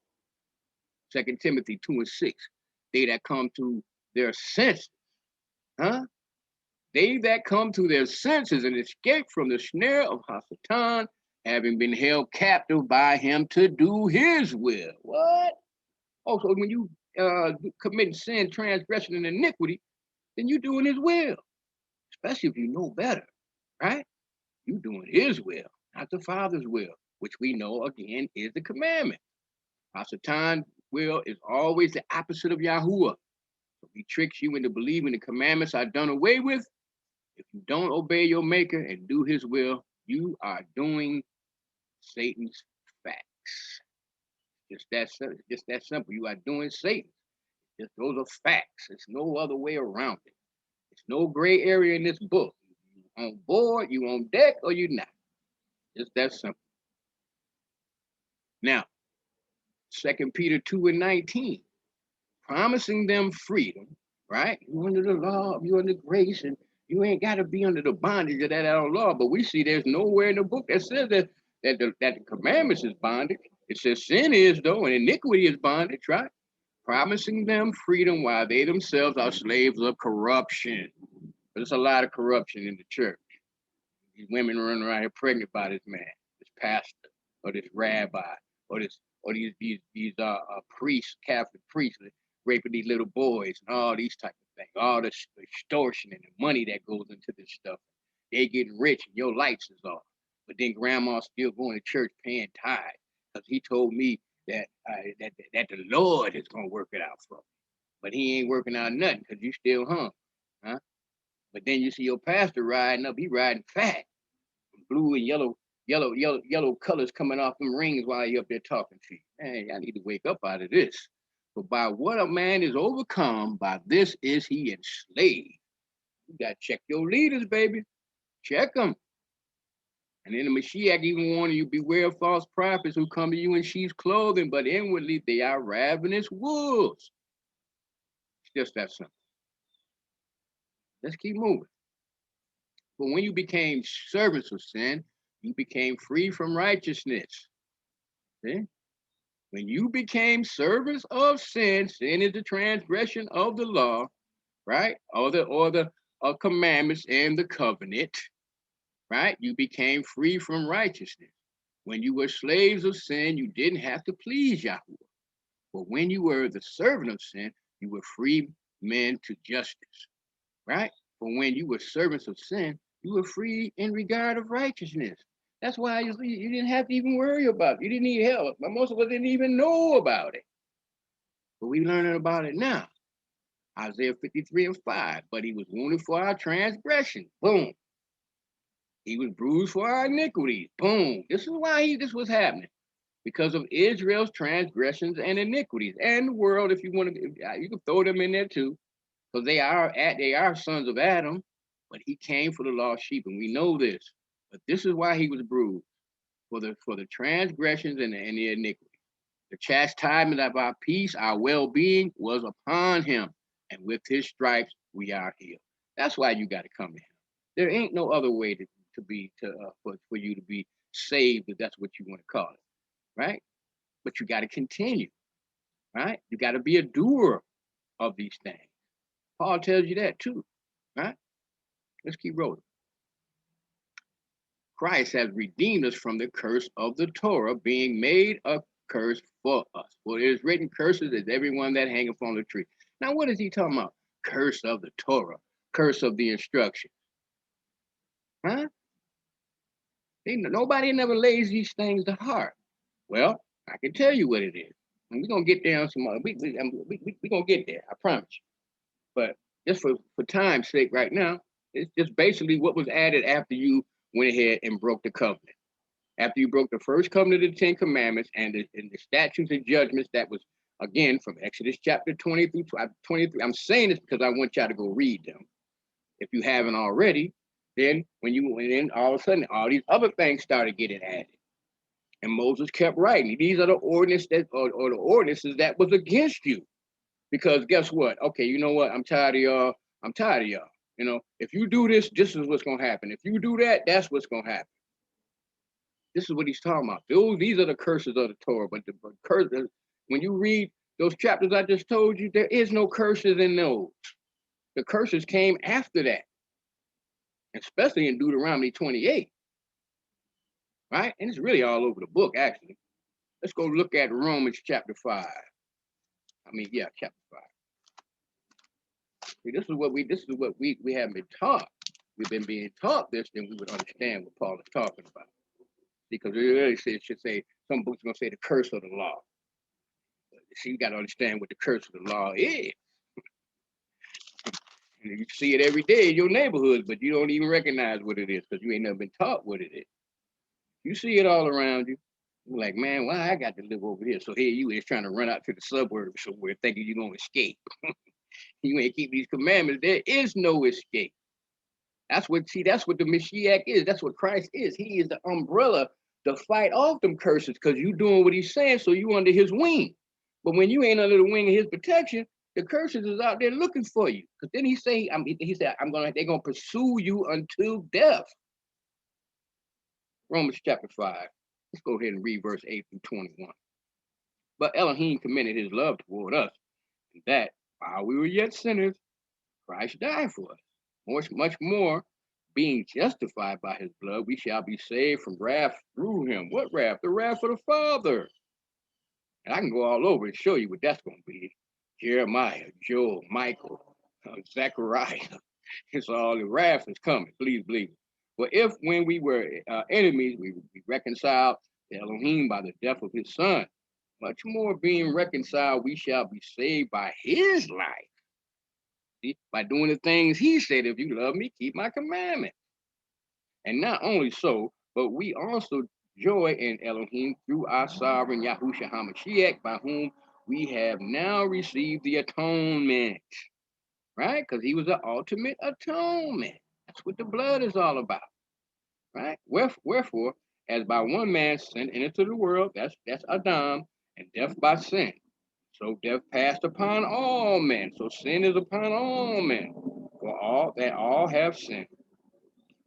Speaker 1: 2 Timothy 2:6, they that come to their senses, huh? They that come to their senses and escape from the snare of Hasatan, having been held captive by him to do his will. What? Oh, so when you commit sin, transgression, and iniquity, then you're doing his will, especially if you know better, right? You're doing his will, not the Father's will, which we know, again, is the commandment. Hasatan will is always the opposite of Yahuwah. So he tricks you into believing the commandments are done away with. If you don't obey your maker and do his will, you are doing Satan's facts. Just that simple. You are doing Satan. Just those are facts. There's no other way around it. There's no gray area in this book. You on board, you on deck, or you not. Just that simple. Now, 2 Peter 2:19, promising them freedom, right? You under the law, you under grace, and you ain't got to be under the bondage of that other law. But we see there's nowhere in the book that says that the commandments is bondage. It says sin is though, and iniquity is bondage, right? Promising them freedom while they themselves are slaves of corruption. There's a lot of corruption in the church. These women running around here pregnant by this man, this pastor, or this rabbi, or these priests, Catholic priests, raping these little boys and all these type of things, all this extortion and the money that goes into this stuff. They getting rich and your lights is off, but then grandma's still going to church paying tithes because he told me that the Lord is gonna work it out for me, but he ain't working out nothing because you still hung, huh? But then you see your pastor riding up, he riding fat, blue and yellow colors coming off them rings while he up there talking to you. Man, I need to wake up out of this. But by what a man is overcome, by this is he enslaved. You got to check your leaders, baby. Check them. And then the Mashiach even warning you, beware of false prophets who come to you in sheep's clothing, but inwardly they are ravenous wolves. It's just that simple. Let's keep moving. But when you became servants of sin, you became free from righteousness. See? When you became servants of sin, sin is the transgression of the law, right? Or the commandments and the covenant, right? You became free from righteousness. When you were slaves of sin, you didn't have to please Yahuwah. But when you were the servant of sin, you were free men to justice, right? But when you were servants of sin, you were free in regard of righteousness. That's why you didn't have to even worry about it. You didn't need help. But most of us didn't even know about it. But we learning about it now. Isaiah 53:5. But he was wounded for our transgression. Boom. He was bruised for our iniquities. Boom. This is why this was happening. Because of Israel's transgressions and iniquities. And the world, if you want to, you can throw them in there too. Because they are sons of Adam. But he came for the lost sheep, and we know this. But this is why he was bruised, for the transgressions and the iniquity. The chastisement of our peace, our well-being, was upon him, and with his stripes we are healed. That's why you got to come to him. There ain't no other way for you to be saved, if that's what you want to call it, right? But you got to continue. right? You got to be a doer of these things. Paul tells you that too, right? Let's keep rolling. Christ has redeemed us from the curse of the Torah, being made a curse for us. For it is written, curses is everyone that hangeth on the tree. Now, what is he talking about? Curse of the Torah, curse of the instruction. Huh? Nobody never lays these things to heart. Well, I can tell you what it is. And we're going to get there on some other. We're going to get there, I promise you. But just for time's sake right now, it's just basically what was added after you went ahead and broke the covenant. After you broke the first covenant of the Ten Commandments and the statutes and judgments that was, again, from Exodus chapter 20 through 23. I'm saying this because I want y'all to go read them. If you haven't already, then then all of a sudden, all these other things started getting added. And Moses kept writing. These are the ordinances or the ordinances that was against you. Because guess what? Okay, you know what? I'm tired of y'all. I'm tired of y'all. You know, if you do this, this is what's going to happen. If you do that, that's what's going to happen. This is what he's talking about. These are the curses of the Torah. But the curses, when you read those chapters I just told you, there is no curses in those. The curses came after that, especially in Deuteronomy 28, right? And it's really all over the book, actually. Let's go look at Romans chapter 5. Chapter 5. See, this is what we haven't been taught. We've been being taught this, then we would understand what Paul is talking about. Because it really should say, some books are going to say the curse of the law. See, you got to understand what the curse of the law is. You see it every day in your neighborhood, but you don't even recognize what it is because you ain't never been taught what it is. You see it all around you. You're like, man, why I got to live over here? So here you is trying to run out to the suburbs somewhere thinking you're going to escape. You ain't keep these commandments. There is no escape. That's what the Mashiach is. That's what Christ is. He is the umbrella to fight off them curses because you doing what he's saying, so you under his wing. But when you ain't under the wing of his protection, the curses is out there looking for you. Because then he said, they're gonna pursue you until death. Romans chapter 5. Let's go ahead and read verse 8 through 21. But Elohim commended his love toward us, and that while we were yet sinners, Christ died for us. Much more, being justified by his blood, we shall be saved from wrath through him. What wrath? The wrath of the Father. And I can go all over and show you what that's going to be. Jeremiah, Joel, Michael, Zechariah. It's all the wrath is coming. Please believe it. But if when we were enemies, we reconciled to Elohim by the death of his son, much more being reconciled, we shall be saved by his life. See, by doing the things he said, if you love me, keep my commandments. And not only so, but we also joy in Elohim through our sovereign Yahushua HaMashiach, by whom we have now received the atonement, right? Because he was the ultimate atonement. That's what the blood is all about, right? Wherefore, as by one man sin entered the world, that's Adam, and death by sin. So death passed upon all men. So sin is upon all men. For all have sinned.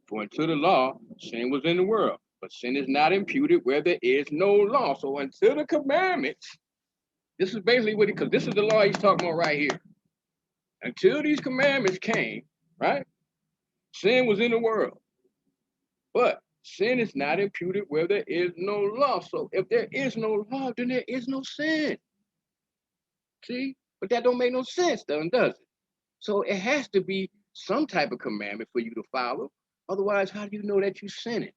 Speaker 1: For until the law, sin was in the world. But sin is not imputed where there is no law. So until the commandments, this is basically because this is the law he's talking about right here. Until these commandments came, right? Sin was in the world. But sin is not imputed where there is no law. So if there is no law, then there is no sin. See? But that don't make no sense, does it? So it has to be some type of commandment for you to follow. Otherwise, how do you know that you're sinning?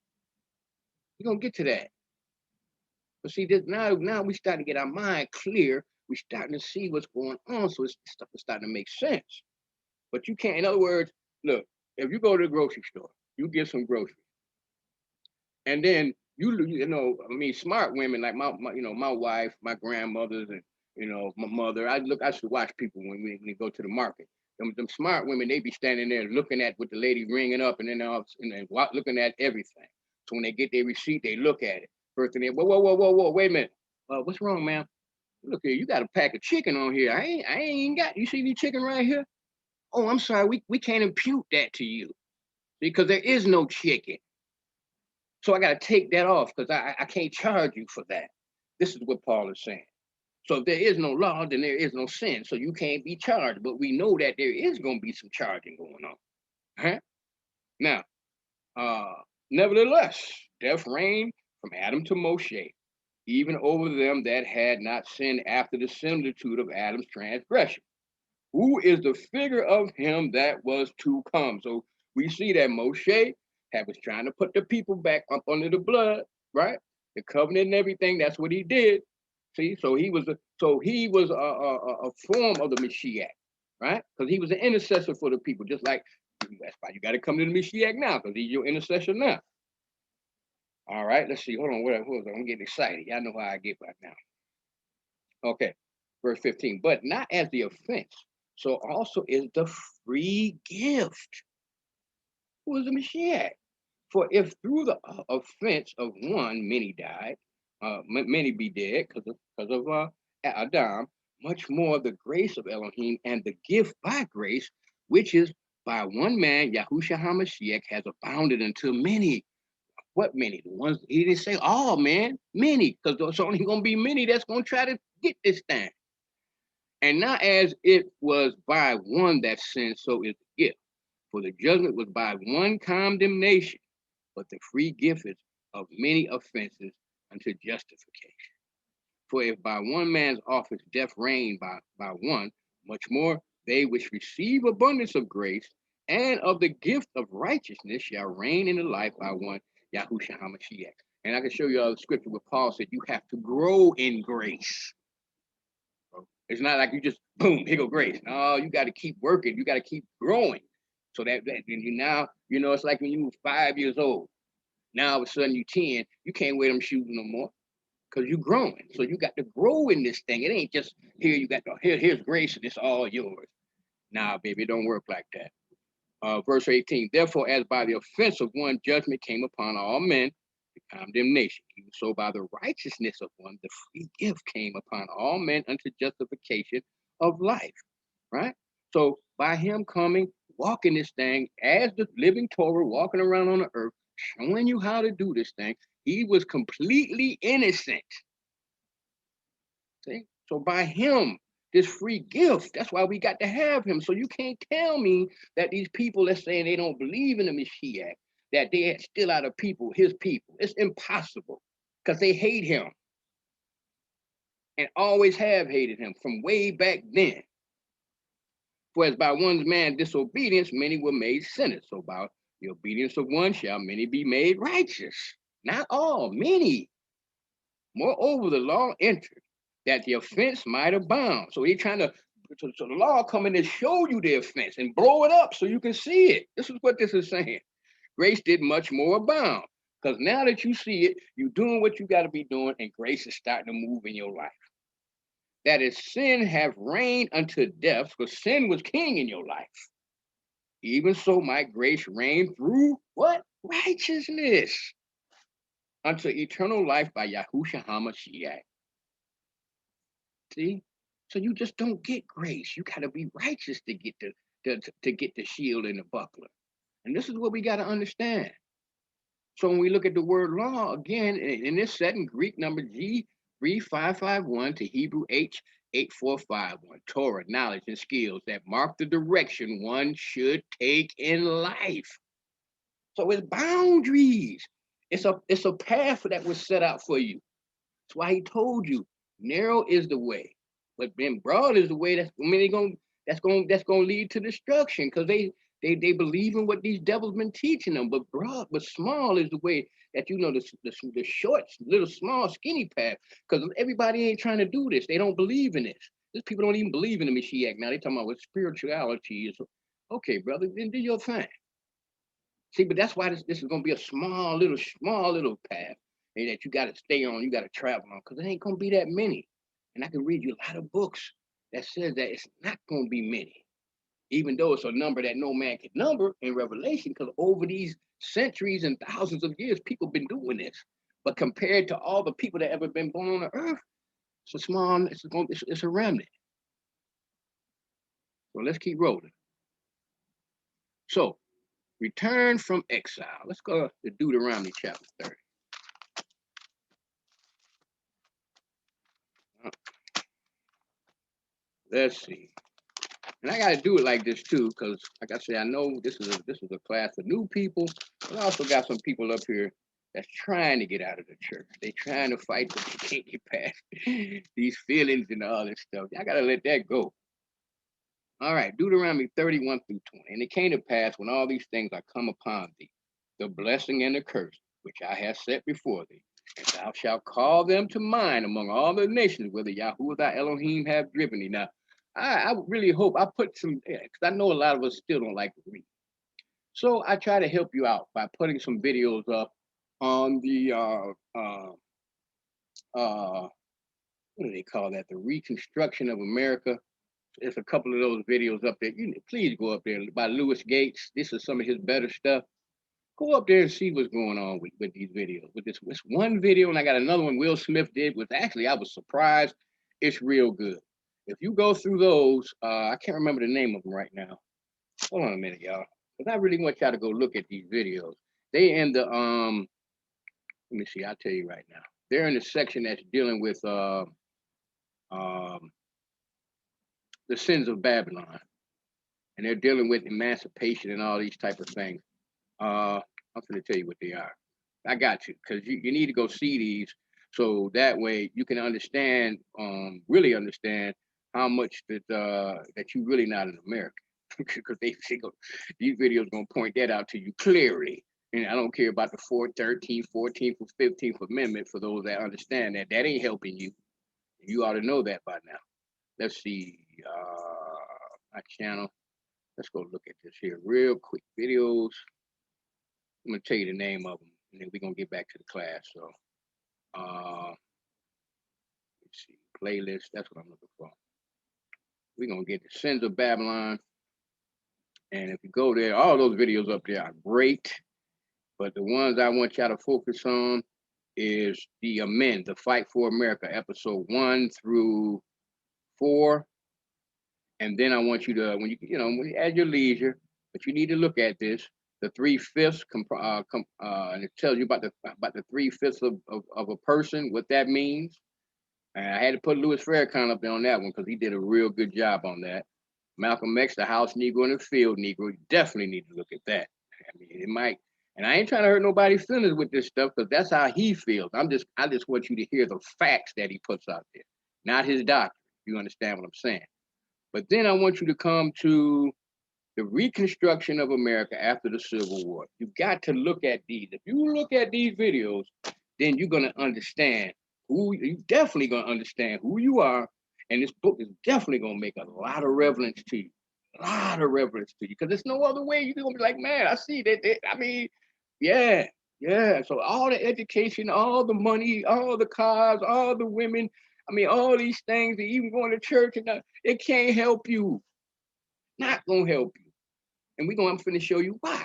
Speaker 1: You're going to get to that. But see, now we starting to get our mind clear. We're starting to see what's going on. So stuff is starting to make sense. But you can't, in other words, look, if you go to the grocery store, you get some groceries. And then smart women like my wife, my grandmothers, and my mother. I should watch people when we go to the market. Them smart women, they be standing there looking at what the lady ringing up, and then looking at everything. So when they get their receipt, they look at it. First thing, whoa, wait a minute. What's wrong, ma'am? Look here, you got a pack of chicken on here. I ain't got. You see the chicken right here? Oh, I'm sorry, we can't impute that to you because there is no chicken. So I got to take that off because I can't charge you for that. This is what Paul is saying. So if there is no law, then there is no sin. So you can't be charged. But we know that there is going to be some charging going on. Huh? Now, uh, nevertheless, death reigned from Adam to Moshe, even over them that had not sinned after the similitude of Adam's transgression, who is the figure of him that was to come. So we see that Moshe was trying to put the people back up under the blood, right? The covenant and everything. That's what he did. See, so he was a form of the Mashiach, right? Because he was an intercessor for the people, just like that's why you got to come to the Mashiach now, because he's your intercessor now. All right, let's see. Hold on, what was I? I'm getting excited. Y'all know how I get right now. Okay, verse 15. But not as the offense, so also is the free gift. Who is the Mashiach? For if through the offense of one many died, many be dead because of Adam, much more the grace of Elohim and the gift by grace, which is by one man, Yahushua HaMashiach, has abounded unto many. What many? The ones he didn't say all, man. Many, because there's only going to be many that's going to try to get this thing. And not as it was by one that sinned, so is the gift. For the judgment was by one condemnation, but the free gift is of many offenses unto justification. For if by one man's office death reigned by one, much more they which receive abundance of grace and of the gift of righteousness shall reign in the life by one, Yahushua HaMashiach. And I can show you all the scripture where Paul said you have to grow in grace. It's not like you just boom, here go grace. No, you got to keep working. You got to keep growing. So that you now, it's like when you were 5 years old. Now all of a sudden you 10, you can't wear them shoes no more because you're growing. So you got to grow in this thing. It ain't just here, you got to, here's grace and it's all yours. Nah, baby, it don't work like that. Verse 18, therefore, as by the offense of one judgment came upon all men, the condemnation. Even so by the righteousness of one, the free gift came upon all men unto justification of life. Right? So by him coming, walking this thing as the living Torah, walking around on the earth, showing you how to do this thing, he was completely innocent. See? So by him, this free gift, that's why we got to have him. So you can't tell me that these people that's saying they don't believe in the Mashiach, that they still out of people, his people. It's impossible because they hate him and always have hated him from way back then. For as by one man's disobedience, many were made sinners. So by the obedience of one shall many be made righteous. Not all, many. Moreover, the law entered that the offense might abound. So they're trying so the law coming to show you the offense and blow it up so you can see it. This is what this is saying. Grace did much more abound. Because now that you see it, you're doing what you got to be doing, and grace is starting to move in your life. That is, sin have reigned unto death, because sin was king in your life. Even so might grace reign through what? Righteousness unto eternal life by Yahushua HaMashiach. See? So you just don't get grace. You got to be righteous to get to get the shield and the buckler. And this is what we got to understand. So when we look at the word law, again, in this setting, Greek number G3551 to Hebrew H8451, Torah, knowledge, and skills that mark the direction one should take in life. So it's boundaries. It's a path that was set out for you. That's why he told you, narrow is the way, but then broad is the way that's going to lead to destruction, because they believe in what these devils been teaching them. But broad, but small is the way that the short, little, small, skinny path. Because everybody ain't trying to do this. They don't believe in this. These people don't even believe in the Mashiach now. They talking about what spirituality is. Okay, brother, then do your thing. See, but that's why this is going to be a small little path that you got to stay on, you got to travel on, because it ain't going to be that many. And I can read you a lot of books that says that it's not going to be many, even though it's a number that no man can number in Revelation, because over these centuries and thousands of years, people been doing this. But compared to all the people that ever been born on the earth, it's a remnant. So let's keep rolling. So, return from exile. Let's go to Deuteronomy chapter 30. Let's see. And I got to do it like this too, because like I said, I know this is a class for new people, but I also got some people up here that's trying to get out of the church. They trying to fight, but they can't get past these feelings and all this stuff. I got to let that go. All right, Deuteronomy 31 through 20. And it came to pass when all these things are come upon thee, the blessing and the curse, which I have set before thee, and thou shalt call them to mind among all the nations, whether Yahuwah thy Elohim have driven thee. Now, I really hope I put some, because I know a lot of us still don't like to read. So I try to help you out by putting some videos up on the, what do they call that? The Reconstruction of America. There's a couple of those videos up there. Please go up there by Lewis Gates. This is some of his better stuff. Go up there and see what's going on with these videos. With this one video, and I got another one Will Smith did, which actually I was surprised. It's real good. If you go through those, I can't remember the name of them right now. Hold on a minute, y'all. Because I really want y'all to go look at these videos. They in the let me see, I'll tell you right now. They're in the section that's dealing with the sins of Babylon. And they're dealing with emancipation and all these type of things. I'm going to tell you what they are. I got you, because you need to go see these, so that way you can understand, really understand how much that you really not an American. Because these videos going to point that out to you clearly. And I don't care about the 13th, 14th, or 15th Amendment for those that understand that. That ain't helping you. You ought to know that by now. Let's see, my channel. Let's go look at this here real quick. Videos. I'm going to tell you the name of them, and then we're going to get back to the class. So, let's see, playlist. That's what I'm looking for. We're going to get the Sins of Babylon. And if you go there, all those videos up there are great. But the ones I want y'all to focus on is the Amend, the Fight for America, episode 1 through 4. And then I want you to, when you at your leisure, but you need to look at this, the 3/5, and it tells you about the 3/5 of a person, what that means. And I had to put Louis Farrakhan up there on that one because he did a real good job on that. Malcolm X, the house Negro and the field Negro, you definitely need to look at that. I mean, it might, and I ain't trying to hurt nobody's feelings with this stuff because that's how he feels. I just want you to hear the facts that he puts out there, not his doctrine. You understand what I'm saying? But then I want you to come to the Reconstruction of America after the Civil War. You've got to look at these. If you look at these videos, then you're going to understand you definitely going to understand who you are. And this book is definitely going to make a lot of reverence to you. A lot of reverence to you. Because there's no other way. You're going to be like, man, I see that. I mean, yeah. So all the education, all the money, all the cars, all the women, I mean, all these things, even going to church, and it can't help you. Not going to help you. And I'm finna show you why.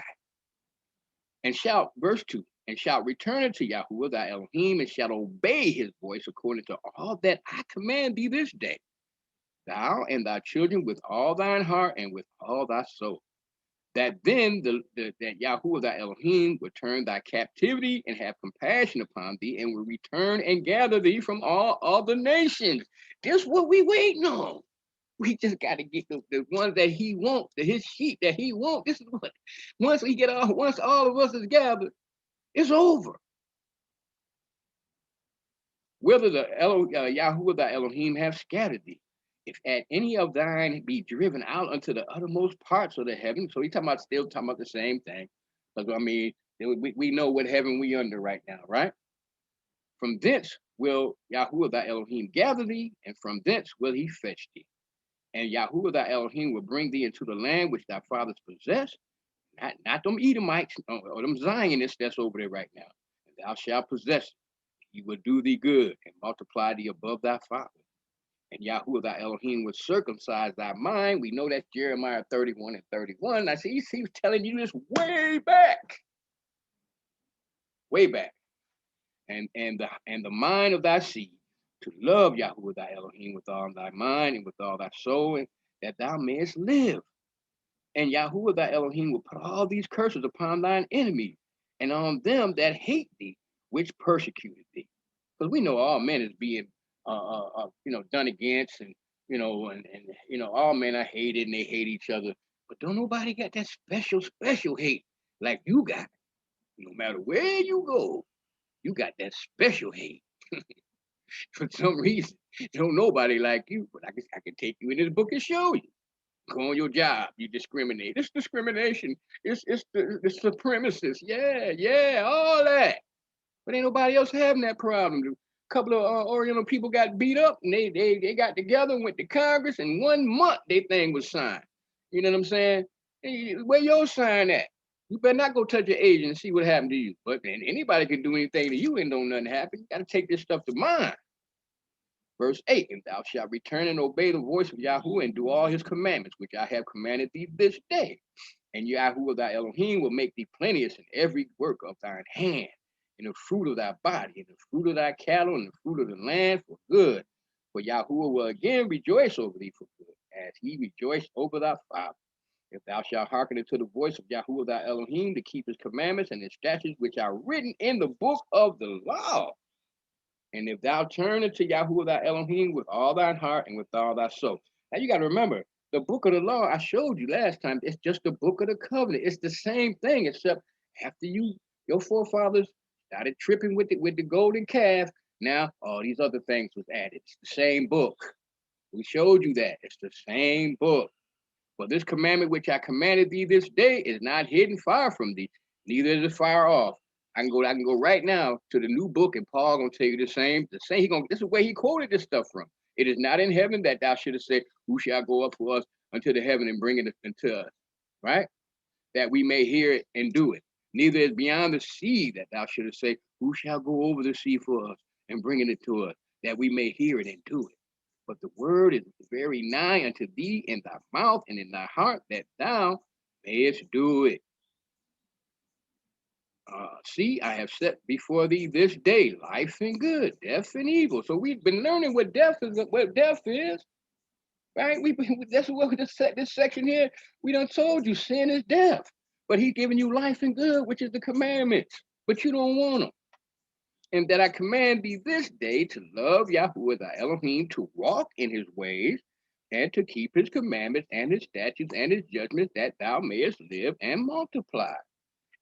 Speaker 1: And shalt, verse 2, and shalt return unto Yahuwah thy Elohim, and shalt obey his voice according to all that I command thee this day, thou and thy children with all thine heart and with all thy soul. That then that Yahuwah thy Elohim will turn thy captivity and have compassion upon thee, and will return and gather thee from all other nations. This is what we waiting on. We just got to get the ones that he wants, his sheep that he wants. This is what, once all of us is gathered, it's over. Whether the Yahuwah thy Elohim have scattered thee, if at any of thine be driven out unto the uttermost parts of the heaven. So he's still talking about the same thing. Because I mean, we know what heaven we under right now, right? From thence will Yahuwah thy Elohim gather thee, and from thence will he fetch thee. And Yahuwah thy Elohim will bring thee into the land which thy fathers possessed, not them Edomites or them Zionists that's over there right now. And thou shalt possess it. He will do thee good and multiply thee above thy father. And Yahuwah thy Elohim will circumcise thy mind. We know that's Jeremiah 31 and 31. I see he was telling you this way back. Way back. And the mind of thy seed, to love Yahuwah thy Elohim with all thy mind and with all thy soul, and that thou mayest live. And Yahuwah thy Elohim will put all these curses upon thine enemies, and on them that hate thee, which persecuted thee. Because we know all men is being, done against, and all men are hated and they hate each other. But don't nobody got that special hate like you got. No matter where you go, you got that special hate. For some reason, don't nobody like you, but I can take you in this book and show you. Go on your job, you discriminate. It's discrimination. It's supremacist. Yeah, yeah, all that. But ain't nobody else having that problem. A couple of Oriental people got beat up, and they got together and went to Congress, and 1 month their thing was signed. You know what I'm saying? Hey, where your sign at? You better not go touch your agent and see what happened to you. But man, anybody can do anything to you and don't nothing happen. You got to take this stuff to mind. Verse 8, and thou shalt return and obey the voice of Yahweh and do all his commandments, which I have commanded thee this day. And Yahweh thy Elohim will make thee plenteous in every work of thine hand, in the fruit of thy body, in the fruit of thy cattle, and the fruit of the land for good. For Yahweh will again rejoice over thee for good, as he rejoiced over thy father. If thou shalt hearken unto the voice of Yahweh thy Elohim to keep his commandments and his statutes, which are written in the book of the law, and if thou turn unto Yahweh thy Elohim with all thine heart and with all thy soul. Now you got to remember, the book of the law, I showed you last time, it's just the book of the covenant. It's the same thing, except after your forefathers started tripping with the golden calf, now all these other things was added. It's the same book. We showed you that. It's the same book. For this commandment which I commanded thee this day is not hidden far from thee, neither is it far off. I can go right now to the new book, and Paul gonna tell you the same. This is where he quoted this stuff from. It is not in heaven that thou shouldest say, who shall go up for us unto the heaven and bring it unto us, right? That we may hear it and do it. Neither is beyond the sea that thou shouldest say, who shall go over the sea for us and bring it to us, that we may hear it and do it. But the word is very nigh unto thee in thy mouth and in thy heart, that thou mayest do it. See, I have set before thee this day life and good, death and evil. So we've been learning what death is, right? That's what this section here. We done told you sin is death, but he's giving you life and good, which is the commandments. But you don't want them. And that I command thee this day to love Yahweh thy Elohim, to walk in his ways, and to keep his commandments and his statutes and his judgments, that thou mayest live and multiply.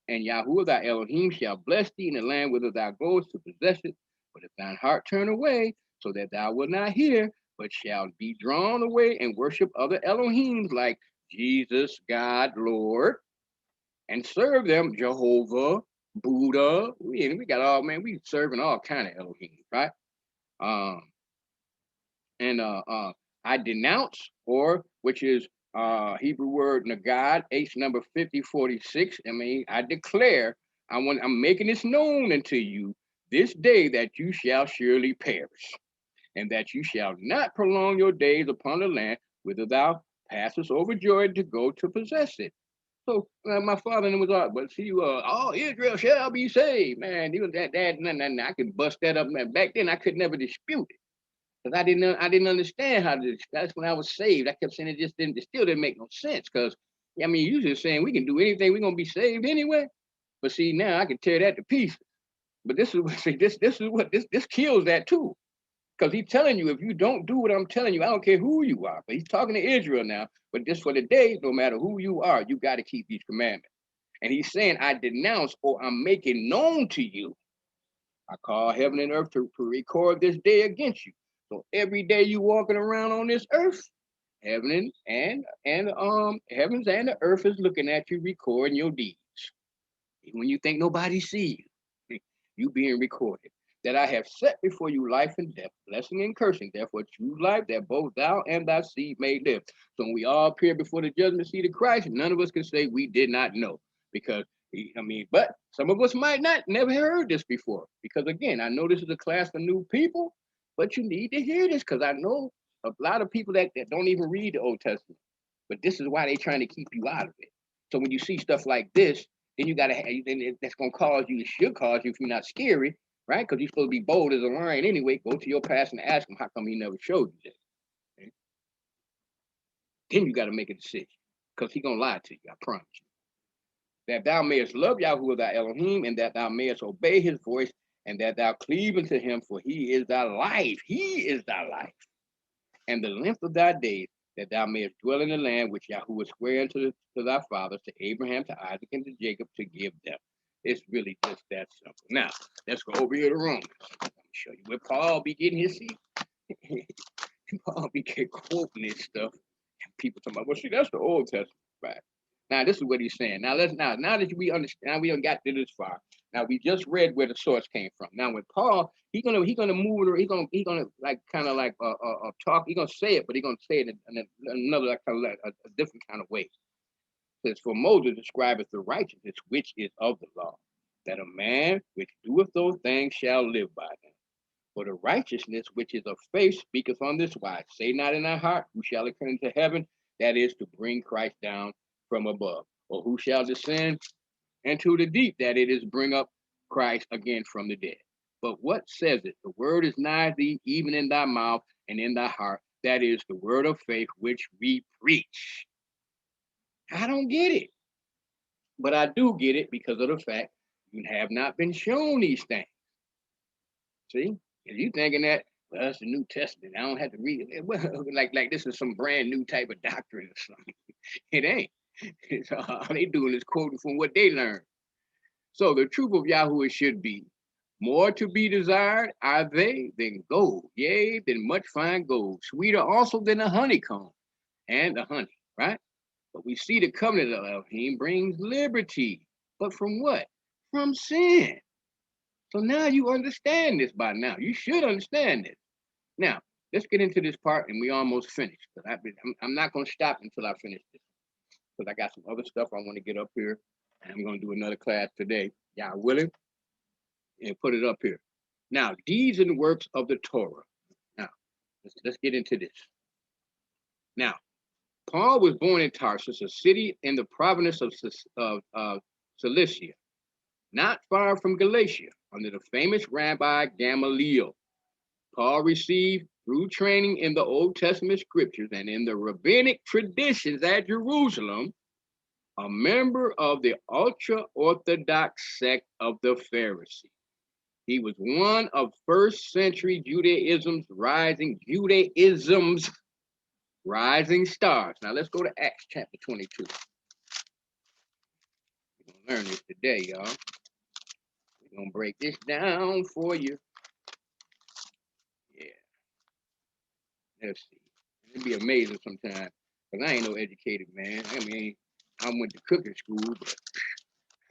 Speaker 1: And Yahweh thy Elohim shall bless thee in the land whither thou goest to possess it. But if thine heart turn away, so that thou wilt not hear, but shalt be drawn away and worship other Elohims like Jesus, God, Lord, and serve them, Jehovah, Buddha. We got all, man, we serving all kind of Elohim, right? Um, and I denounce, or which is Hebrew word nagad, H number 5046. I mean, I declare, I'm making this known unto you this day that you shall surely perish, and that you shall not prolong your days upon the land whither thou passest over Jordan to go to possess it. So my father was all, but see, all Israel shall be saved, man. He was that, I could bust that up, man. Back then, I could never dispute it. Because I didn't understand how to. That's when I was saved. I kept saying it still didn't make no sense. Because I mean, you just saying we can do anything, we're gonna be saved anyway. But see, now I can tear that to pieces. But this is what this kills that too. Because he's telling you, if you don't do what I'm telling you, I don't care who you are. But he's talking to Israel now. But this for the day, no matter who you are, you got to keep these commandments. And he's saying, I denounce, or I'm making known to you. I call heaven and earth to record this day against you. So every day you walking around on this earth, heaven and heavens and the earth is looking at you, recording your deeds. When you think nobody sees you, you being recorded. That I have set before you life and death, blessing and cursing. Therefore choose life, that both thou and thy seed may live. So when we all appear before the judgment seat of Christ, none of us can say we did not know, because but some of us might not never heard this before, because again, I know this is a class for new people, but you need to hear this, because I know a lot of people that don't even read the Old Testament, but this is why they're trying to keep you out of it. So when you see stuff like this, then you gotta that's gonna cause you, it should cause you, if you're not scary, right? Because you're supposed to be bold as a lion anyway. Go to your pastor and ask him how come he never showed you that. Okay? Then you got to make a decision, because he's gonna lie to you, I promise you. That thou mayest love Yahweh thy Elohim, and that thou mayest obey his voice, and that thou cleave unto him, for he is thy life. He is thy life. and the length of thy days, that thou mayest dwell in the land which Yahweh sware to thy fathers, to Abraham, to Isaac, and to Jacob, to give them. It's really just that simple. Now, let's go over here to Romans. Let me show you where Paul be getting his seat. Paul be quoting this stuff. And people talking about, well, see, that's the Old Testament. Right. Now, this is what he's saying. Now that we understand, now we done got to this far. Now we just read where the source came from. Now with Paul, he's gonna move it, or he's gonna like kind of like talk. He's gonna say it, but he's gonna say it in another like kind of like a different kind of way. It says, for Moses describeth the righteousness which is of the law, that a man which doeth those things shall live by them. For the righteousness which is of faith speaketh on this wise, say not in thy heart, who shall ascend into heaven, that is to bring Christ down from above, or who shall descend into the deep, that it is bring up Christ again from the dead. But what says it? The word is nigh thee, even in thy mouth and in thy heart. That is the word of faith which we preach. I don't get it, but I do get it because of the fact you have not been shown these things. See, if you thinking that, well, that's the New Testament, I don't have to read it. Well, like this is some brand new type of doctrine or something. It ain't. It's, all they doing is quoting from what they learned. So the truth of Yahweh should be, more to be desired are they than gold, yea, than much fine gold, sweeter also than the honeycomb and the honey, right? But we see the covenant of Elohim brings liberty. But from what? From sin. So now you understand this by now. You should understand this. Now, let's get into this part, and we almost finished. But I'm not going to stop until I finish this, because I got some other stuff I want to get up here, and I'm going to do another class today, y'all willing, and put it up here. Now, deeds and works of the Torah. Now, let's get into this. Now, Paul was born in Tarsus, a city in the province of Cilicia, not far from Galatia, under the famous Rabbi Gamaliel. Paul received through training in the Old Testament scriptures and in the rabbinic traditions at Jerusalem, a member of the ultra-Orthodox sect of the Pharisees. He was one of first century Judaism's rising stars. Now let's go to Acts chapter 22. We're gonna learn this today, y'all. We're gonna break this down for you. Yeah. Let's see. It'd be amazing sometimes, because I ain't no educated man. I mean, I went to cooking school, but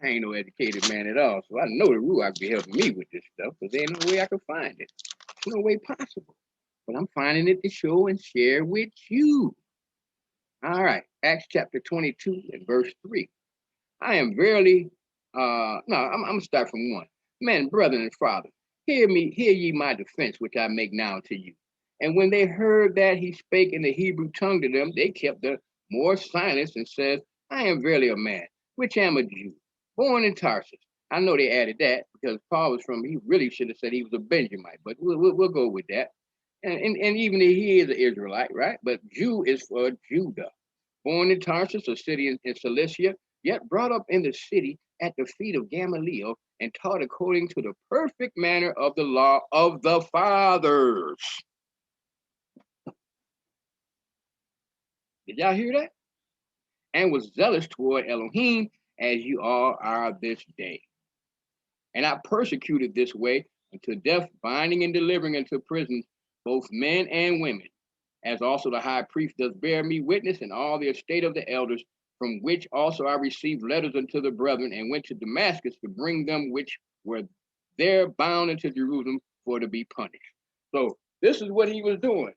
Speaker 1: I ain't no educated man at all. So I know the Ruach be helping me with this stuff, because there ain't no way I can find it. There's no way possible. But I'm finding it to show and share with you. All right, Acts chapter 22 and verse 3. I am verily, I'm gonna start from 1. Men, brethren, and fathers, hear ye my defense, which I make now to you. And when they heard that he spake in the Hebrew tongue to them, they kept the more silence and said, I am verily a man, which am a Jew, born in Tarsus. I know they added that because Paul was he really should have said he was a Benjamite, but we'll go with that. And even if he is an Israelite, right? But Jew is for Judah. Born in Tarsus, a city in Cilicia, yet brought up in the city at the feet of Gamaliel and taught according to the perfect manner of the law of the fathers. Did y'all hear that? And was zealous toward Elohim, as you all are this day. And I persecuted this way unto death, binding and delivering into prison both men and women, as also the high priest does bear me witness, and all the estate of the elders, from which also I received letters unto the brethren, and went to Damascus to bring them which were there bound into Jerusalem for to be punished. So this is what he was doing.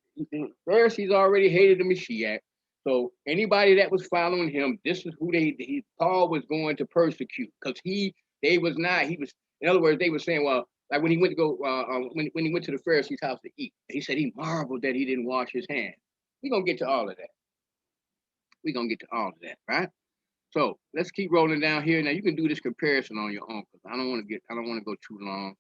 Speaker 1: First, he's already hated the Mashiach. So anybody that was following him, this is who Paul was going to persecute, because in other words, they were saying, well, like when he went to go, when he went to the Pharisee's house to eat, he said he marveled that he didn't wash his hands. We're gonna get to all of that. Right? So let's keep rolling down here. Now you can do this comparison on your own, because I don't want to go too long,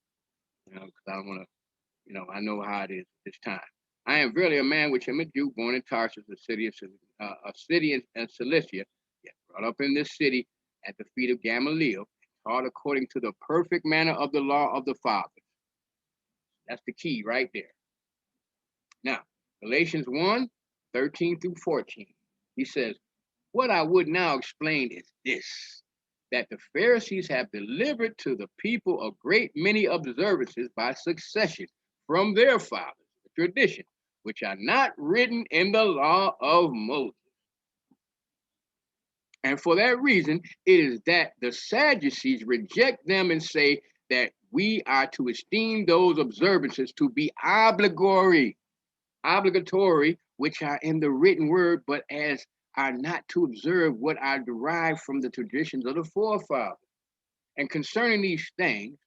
Speaker 1: because I don't want to, I know how it is this time. I am verily a man which am a Jew, born in Tarsus, a city in Cilicia, yet brought up in this city at the feet of Gamaliel, taught according to the perfect manner of the law of the fathers. That's the key right there. Now, Galatians 1:13 through 14. He says, what I would now explain is this, that the Pharisees have delivered to the people a great many observances by succession from their fathers, the tradition, which are not written in the law of Moses. And for that reason, it is that the Sadducees reject them and say that we are to esteem those observances to be obligatory, which are in the written word, but as are not to observe what are derived from the traditions of the forefathers. And concerning these things,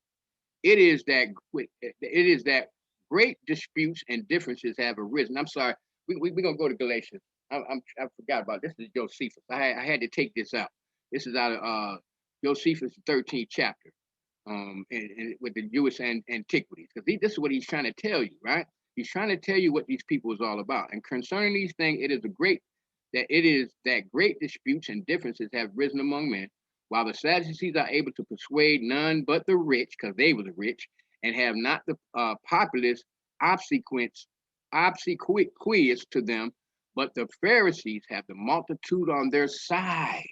Speaker 1: it is that great disputes and differences have arisen. I'm sorry, we're gonna go to Galatians. I forgot about this. This is Josephus. I had to take this out. This is out of Josephus' 13th chapter, and with the Jewish antiquities, because this is what he's trying to tell you, right? He's trying to tell you what these people is all about. And concerning these things, it is that great disputes and differences have risen among men, while the Sadducees are able to persuade none but the rich, because they were the rich, and have not the populace obsequious to them, but the Pharisees have the multitude on their side.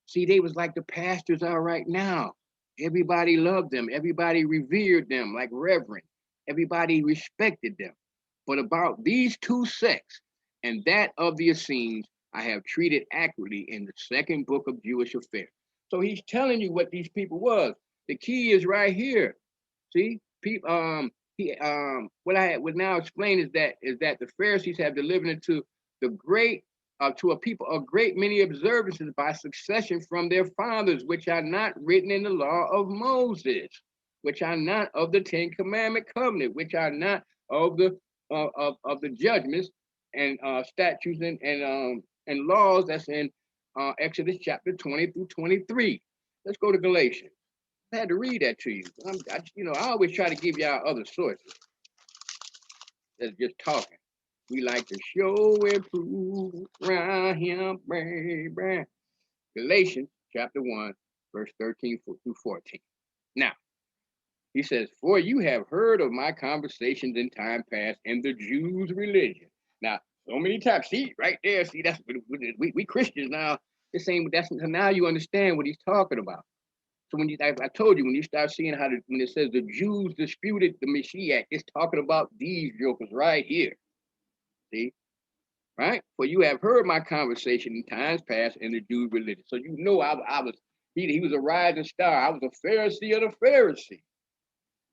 Speaker 1: See, they was like the pastors are right now. Everybody loved them. Everybody revered them like reverend. Everybody respected them. But about these two sects and that of the Essenes, I have treated accurately in the second book of Jewish affairs. So he's telling you what these people was. The key is right here. See, what I would now explain is that the Pharisees have delivered into the great to a people a great many observances by succession from their fathers, which are not written in the law of Moses, which are not of the Ten Commandment covenant, which are not of the judgments and statutes and laws that's in Exodus chapter 20 through 23. Let's go to Galatians. I had to read that to you. I always try to give y'all other sources that's just talking. We like to show and prove around here, baby. Galatians chapter 1, verse 13 through 14. Now, he says, for you have heard of my conversations in time past in the Jews' religion. Now, so many times, see, right there, see, that's we Christians now. Now you understand what he's talking about. So I told you, when you start seeing when it says the Jews disputed the Mashiach, it's talking about these jokers right here. See, right? For you have heard my conversation in times past in the Jews' religion. So you know he was a rising star. I was a Pharisee of the Pharisee.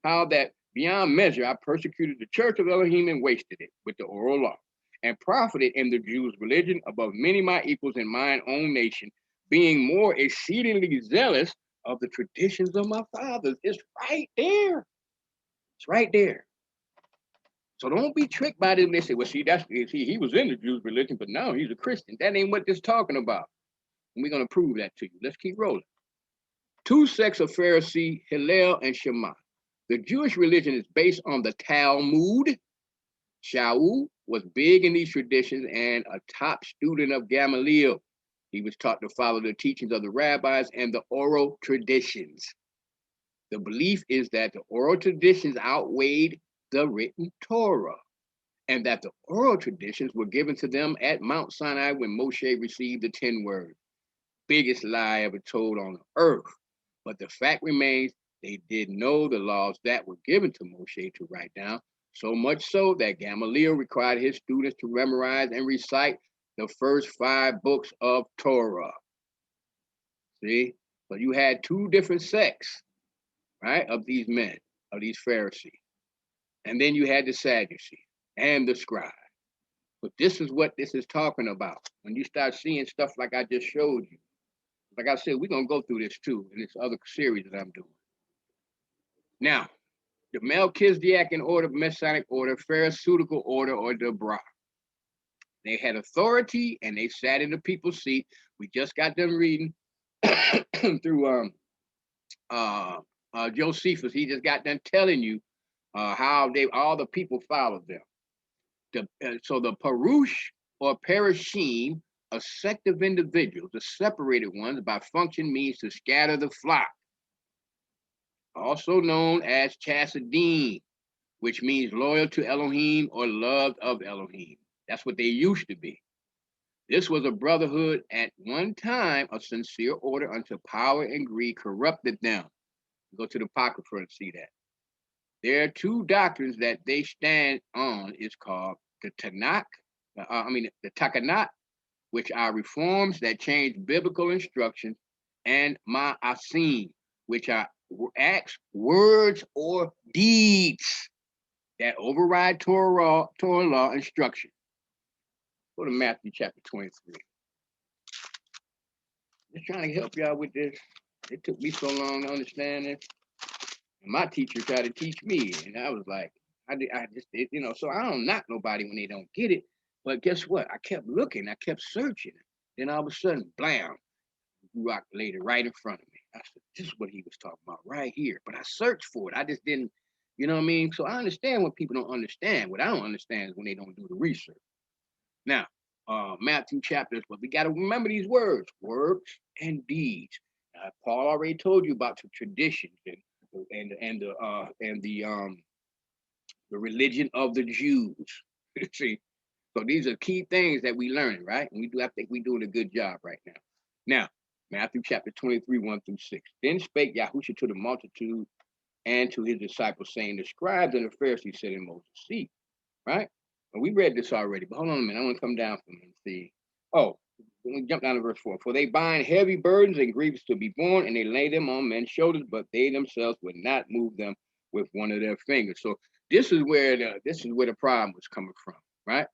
Speaker 1: How that beyond measure I persecuted the church of Elohim and wasted it with the oral law, and profited in the Jews' religion above many my equals in mine own nation, being more exceedingly zealous of the traditions of my fathers. It's right there. It's right there. So don't be tricked by them. They say, well, see, he was in the Jews' religion, but now he's a Christian. That ain't what this is talking about. And we're going to prove that to you. Let's keep rolling. Two sects of Pharisee, Hillel and Shammai. The Jewish religion is based on the Talmud. Shaul was big in these traditions and a top student of Gamaliel. He was taught to follow the teachings of the rabbis and the oral traditions. The belief is that the oral traditions outweighed the written Torah, and that the oral traditions were given to them at Mount Sinai when Moshe received the 10 words. Biggest lie ever told on earth. But the fact remains, they did know the laws that were given to Moshe to write down, so much so that Gamaliel required his students to memorize and recite the first 5 books of Torah. See? So you had 2 different sects, right, of these men, of these Pharisees. And then you had the Sadducees and the scribe. But this is what this is talking about. When you start seeing stuff like I just showed you, like I said, we're going to go through this too in this other series that I'm doing. Now, the Melchizedekian order, Messianic order, Pharisaical order, or the Bra. They had authority and they sat in the people's seat. We just got them reading through Josephus. He just got done telling you how all the people followed them. So the Parush or Parashim, a sect of individuals, the separated ones by function, means to scatter the flock, also known as Chassidim. which means loyal to Elohim or loved of Elohim. That's what they used to be. This was a brotherhood at one time, a sincere order until power and greed corrupted them. Go to the Apocrypha and see that. There are two doctrines that they stand on. Is called the Tanakh, the Takanat, which are reforms that change biblical instructions, and Ma'asim, which are acts, words, or deeds that override Torah law instruction. Go to Matthew chapter 23. Just trying to help y'all with this. It took me so long to understand this. And my teacher tried to teach me, and I was like, so I don't knock nobody when they don't get it. But guess what? I kept looking, I kept searching. Then all of a sudden, blam, rock laid it right in front of me. I said, this is what he was talking about right here. But I searched for it. I just didn't, you know what I mean? So I understand when people don't understand. What I don't understand is when they don't do the research. Now, Matthew chapters, but we got to remember these words and deeds. Paul already told you about the traditions and the religion of the Jews. See, so these are key things that we learning, right? And I think we're doing a good job right now. Now, Matthew chapter 23, 1-6. Then spake Yahushua to the multitude and to his disciples, saying, the scribes and the Pharisees sat in Moses' seat, right? And we read this already, but hold on a minute. I want to come down from it and see. Oh, let me jump down to verse 4. For they bind heavy burdens and griefs to be borne, and they lay them on men's shoulders, but they themselves would not move them with one of their fingers. So this is where the problem was coming from, right?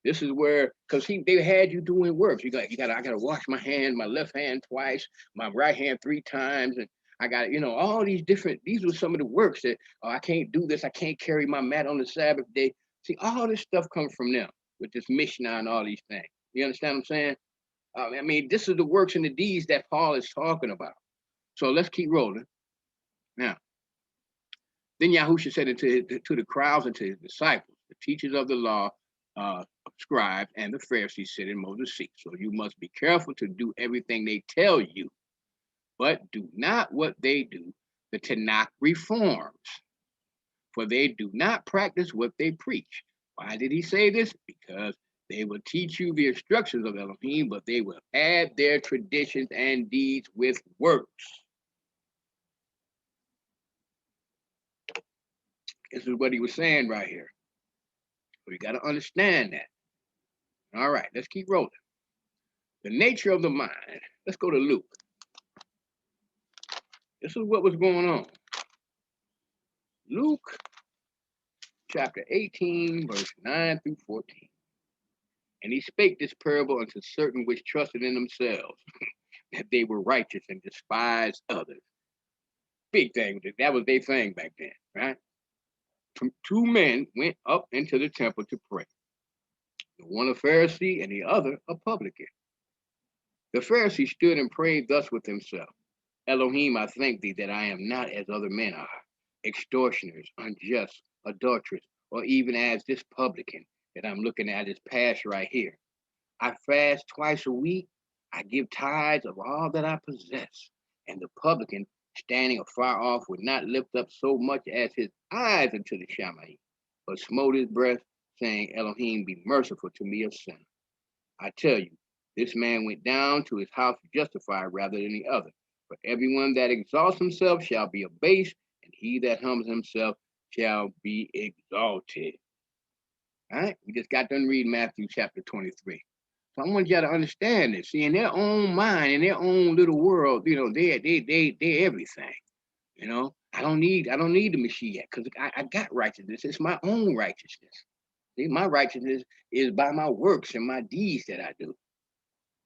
Speaker 1: This is where, because they had you doing works. I gotta wash my hand, my left hand twice, my right hand 3 times, and I got, all these were some of the works that I can't do this, I can't carry my mat on the Sabbath day. See, all this stuff comes from them with this Mishnah and all these things. You understand what I'm saying? This is the works and the deeds that Paul is talking about. So let's keep rolling. Now, then Yahushua said to the crowds and to his disciples, the teachers of the law, scribes and the Pharisees sit in Moses' seat. So you must be careful to do everything they tell you, but do not what they do, the Tanakh reforms, for they do not practice what they preach. Why did he say this? Because they will teach you the instructions of Elohim, but they will add their traditions and deeds with works. This is what he was saying right here. So you got to understand that. All right, let's keep rolling. The nature of the mind. Let's go to Luke. This is what was going on. Luke chapter 18, verse 9-14. And he spake this parable unto certain which trusted in themselves that they were righteous and despised others. Big thing. That was their thing back then, right? 2 men went up into the temple to pray. The one a Pharisee and the other a publican. The Pharisee stood and prayed thus with himself. Elohim, I thank thee that I am not as other men are, extortioners, unjust, adulterers, or even as this publican that I'm looking at is past right here. I fast twice a week. I give tithes of all that I possess. And the publican, standing afar off, would not lift up so much as his eyes unto the Shammai, but smote his breast, saying, Elohim, be merciful to me, a sinner. I tell you, this man went down to his house justified rather than the other. For everyone that exalts himself shall be abased, and he that humbles himself shall be exalted. All right, we just got done reading Matthew chapter 23. So I want you to understand this. See, in their own mind, in their own little world, they're everything. I don't need the Mashiach because I got righteousness. It's my own righteousness. See, my righteousness is by my works and my deeds that I do.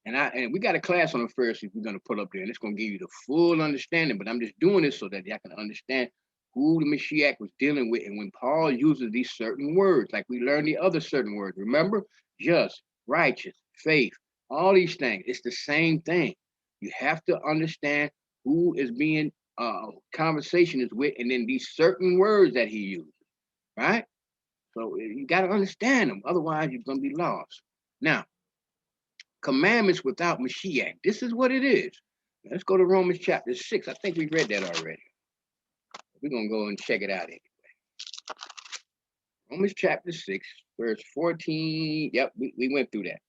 Speaker 1: And we got a class on the Pharisees we're going to put up there, and it's going to give you the full understanding. But I'm just doing this so that y'all can understand who the Mashiach was dealing with. And when Paul uses these certain words, like we learned the other certain words, remember? Just, righteous, faith, all these things. It's the same thing. You have to understand who is being conversation is with, and then these certain words that he uses, right? So you got to understand them. Otherwise, you're going to be lost. Now, commandments without Mashiach. This is what it is. Let's go to Romans chapter 6. I think we read that already. We're going to go and check it out anyway. Romans chapter 6, verse 14. Yep, we went through that.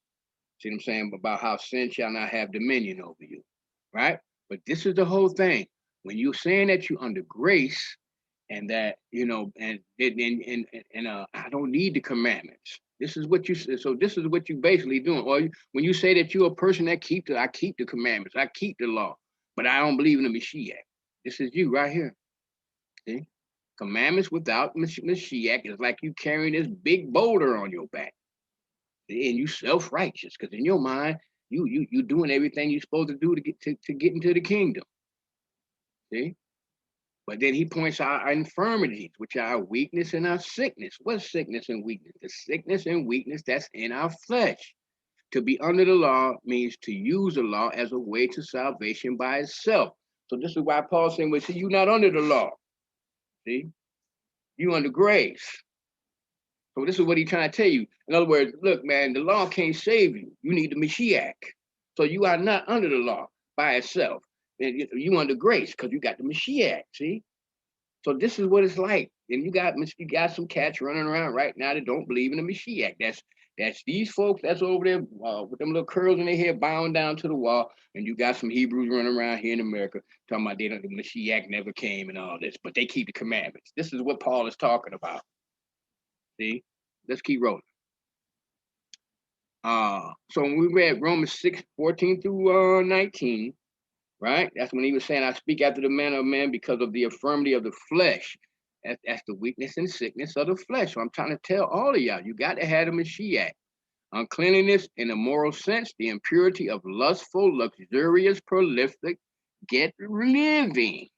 Speaker 1: See what I'm saying? About how sin shall not have dominion over you. Right? But this is the whole thing. When you're saying that you're under grace and that, I don't need the commandments. This is what you so this is what you basically doing. Or when you say that you're a person that I keep the commandments, I keep the law, but I don't believe in the Mashiach. This is you right here. See? Commandments without Mashiach is like you carrying this big boulder on your back. And you self-righteous, because in your mind, you doing everything you're supposed to do to get into the kingdom. See? But then he points out our infirmities, which are our weakness and our sickness. What's sickness and weakness? The sickness and weakness that's in our flesh. To be under the law means to use the law as a way to salvation by itself. So this is why Paul saying, well, see, you're not under the law. See? You under grace. So this is what he's trying to tell you. In other words, look, man, the law can't save you. You need the Mashiach. So you are not under the law by itself. And you under grace because you got the Mashiach, see? So this is what it's like. And you got some cats running around right now that don't believe in the Mashiach. That's these folks that's over there with them little curls in their hair bowing down to the wall. And you got some Hebrews running around here in America talking about the Mashiach never came and all this, but they keep the commandments. This is what Paul is talking about. See? Let's keep rolling. So when we read Romans 6, 14 through 19, right? That's when he was saying, I speak after the manner of man because of the infirmity of the flesh. That's the weakness and sickness of the flesh. So I'm trying to tell all of y'all, you got to have the Mashiach. Uncleanliness in a moral sense, the impurity of lustful, luxurious, prolific, get living.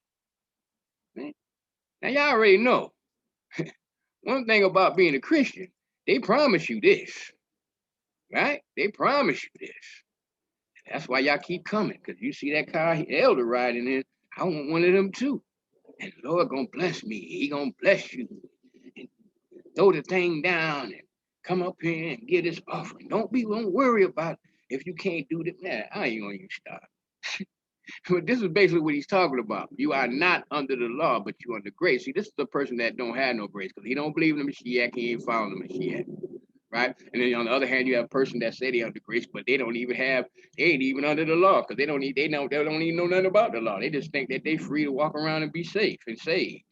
Speaker 1: Right? Now y'all already know. One thing about being a Christian, they promise you this, right? They promise you this. That's why y'all keep coming, because you see that car elder riding in. I want one of them too. And the Lord gonna bless me. He gonna bless you. And throw the thing down and come up here and get his offering. Don't worry about if you can't do that. Man, I ain't gonna use stop. But this is basically what he's talking about. You are not under the law, but you under grace. See, this is the person that don't have no grace because he don't believe in the Mashiach. He ain't following the Mashiach. Right? And then on the other hand, you have a person that say they under grace, but they ain't even under the law because they don't even know nothing about the law. They just think that they free to walk around and be safe and saved.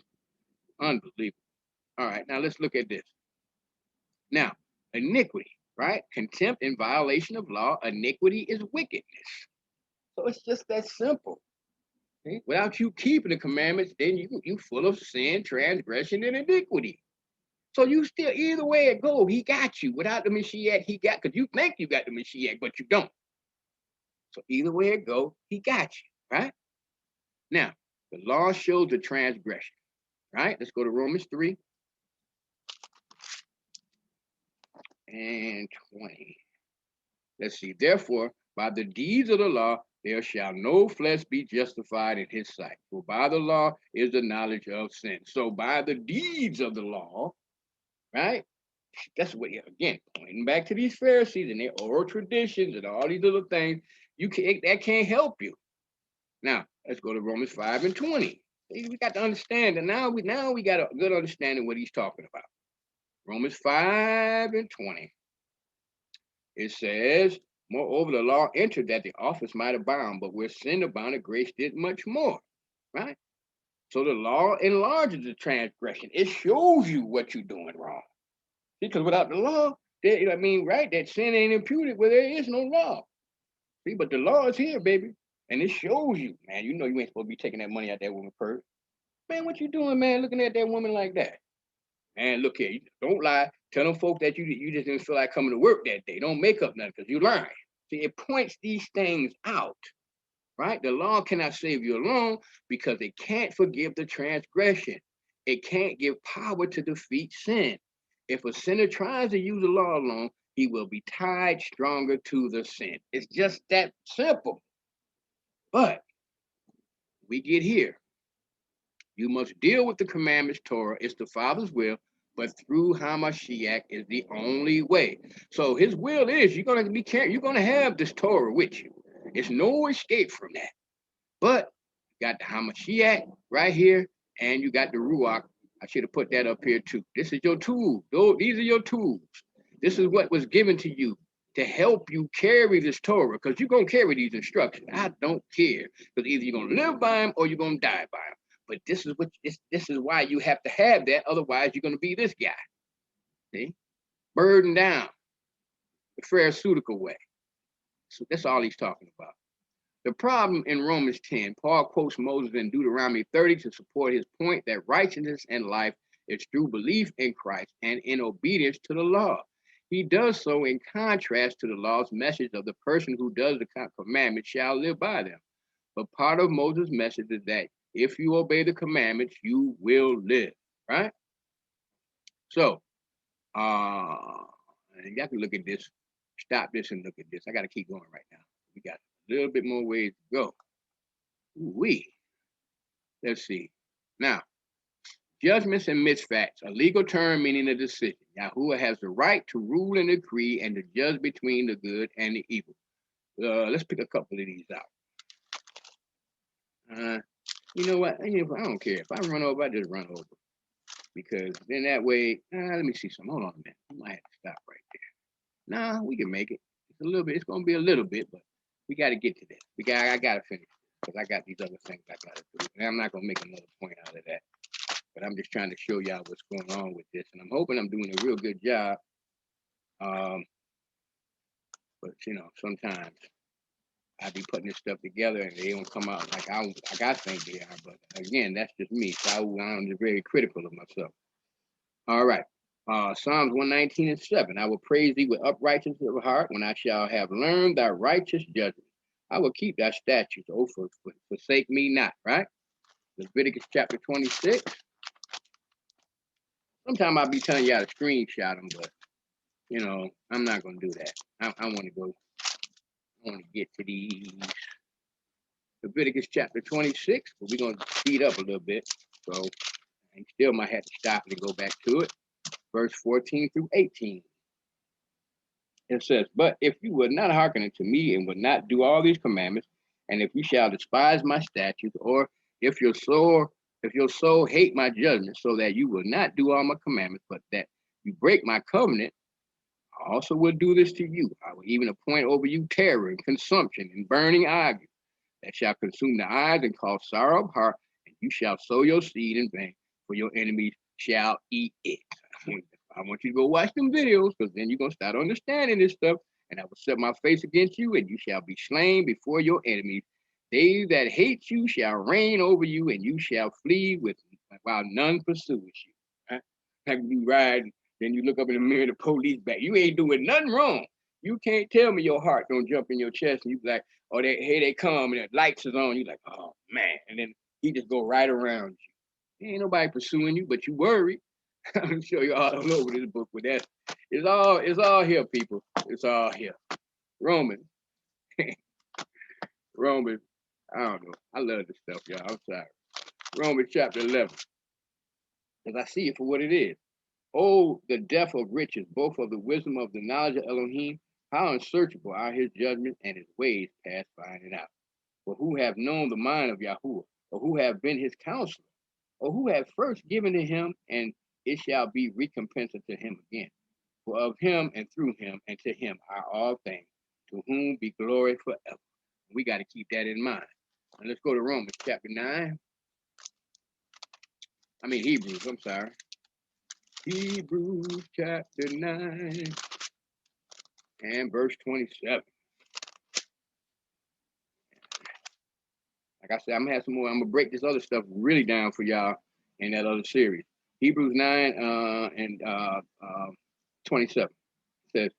Speaker 1: Unbelievable. All right, now let's look at this. Now, iniquity, right? Contempt and violation of law, iniquity is wickedness. So it's just that simple. Okay? Without you keeping the commandments, then you full of sin, transgression, and iniquity. So you still, either way it go, he got you. Without the Mashiach, because you think you got the Mashiach, but you don't. So either way it go, he got you, right? Now, the law shows the transgression, right? Let's go to Romans 3 and 20. Let's see. Therefore, by the deeds of the law, there shall no flesh be justified in his sight. For by the law is the knowledge of sin. So by the deeds of the law, right? That's what, again, pointing back to these Pharisees and their oral traditions and all these little things, that can't help you. Now, let's go to Romans 5 and 20. We got to understand that now we got a good understanding of what he's talking about. Romans 5 and 20. It says, moreover, the law entered that the office might abound, but where sin abounded, grace did much more, right? So the law enlarges the transgression. It shows you what you're doing wrong. Because without the law, right, that sin ain't imputed where there is no law. See, but the law is here, baby. And it shows you, man, you know you ain't supposed to be taking that money out that woman's purse. Man, what you doing, man, looking at that woman like that? Man, look here, don't lie. Tell them folks that you just didn't feel like coming to work that day. Don't make up nothing because you're lying. See, it points these things out, right? The law cannot save you alone because it can't forgive the transgression. It can't give power to defeat sin. If a sinner tries to use the law alone, he will be tied stronger to the sin. It's just that simple. But we get here. You must deal with the commandments, Torah. It's the Father's will, but through Hamashiach is the only way. So his will is you're going to be careful. You're going to have this Torah with you. It's no escape from that. But you got the Hamashiach right here, and you got the Ruach I should have put that up here too. This is your tool. These are your tools. This is what was given to you to help you carry this Torah, because you're going to carry these instructions. I don't care, because either you're going to live by them or you're going to die by them. But this is why you have to have that. Otherwise, you're going to be this guy. See? Burdened down the pharisaical way. So that's all he's talking about. The problem in Romans 10, Paul quotes Moses in Deuteronomy 30 to support his point that righteousness and life is through belief in Christ and in obedience to the law. He does so in contrast to the law's message of the person who does the commandments shall live by them. But part of Moses' message is that if you obey the commandments, you will live, right? So, you have to look at this, stop this and look at this. I got to keep going right now. We got a little bit more ways to go. Let's see. Now, judgments and misfacts, a legal term meaning a decision. Yahuwah has the right to rule and decree and to judge between the good and the evil. Let's pick a couple of these out. You know what? I don't care. If I run over, I just run over. Because then that way, let me see some. Hold on a minute. I might have to stop right there. Nah, we can make it. It's a little bit. It's going to be a little bit, but we got to get to this. I got to finish because I got these other things I got to do. And I'm not going to make another point out of that. But I'm just trying to show y'all what's going on with this. And I'm hoping I'm doing a real good job. But, sometimes I be putting this stuff together and they don't come out like I think they are. But again, that's just me. So I'm just very critical of myself. All right. Psalms 119 and 7. I will praise thee with uprightness of heart when I shall have learned thy righteous judgment. I will keep thy statutes. Oh, forsake me not, right? Leviticus chapter 26. Sometimes I'll be telling you how to screenshot them, but I'm not going to do that. I want to go. I want to get to these. Leviticus chapter 26, but we're going to speed up a little bit. So I still might have to stop and go back to it. Verse 14 through 18. It says, but if you would not hearken unto me and would not do all these commandments, and if you shall despise my statutes, or if your soul hate my judgment, so that you will not do all my commandments, but that you break my covenant, I also will do this to you. I will even appoint over you terror and consumption and burning ague that shall consume the eyes and cause sorrow of heart, and you shall sow your seed in vain, for your enemies shall eat it. I want you to go watch them videos, because then you're going to start understanding this stuff. And I will set my face against you, and you shall be slain before your enemies. They that hate you shall reign over you, and you shall flee while none pursues you. Right? Like you ride, then you look up in the mirror, the police back. You ain't doing nothing wrong. You can't tell me your heart don't jump in your chest, and you be like, oh, here they come, and the lights is on. You like, oh, man. And then he just go right around you. Ain't nobody pursuing you, but you worried. I'll show you all over this book with that. It's all here, people. It's all here. Romans. Romans. I don't know. I love this stuff, y'all. I'm sorry. Romans chapter 11. Because I see it for what it is. Oh, the depth of riches, both of the wisdom of the knowledge of Elohim, how unsearchable are his judgments and his ways past finding out. For who have known the mind of Yahuwah, or who have been his counselor, or who have first given to him, and it shall be recompensed to him again. For of him and through him and to him are all things, to whom be glory forever. We got to keep that in mind. Now let's go to Romans chapter 9. Hebrews, I'm sorry. Hebrews chapter 9 and verse 27. Like I said, I'm going to have some more. I'm going to break this other stuff really down for y'all in that other series. Hebrews 9 and 27 says,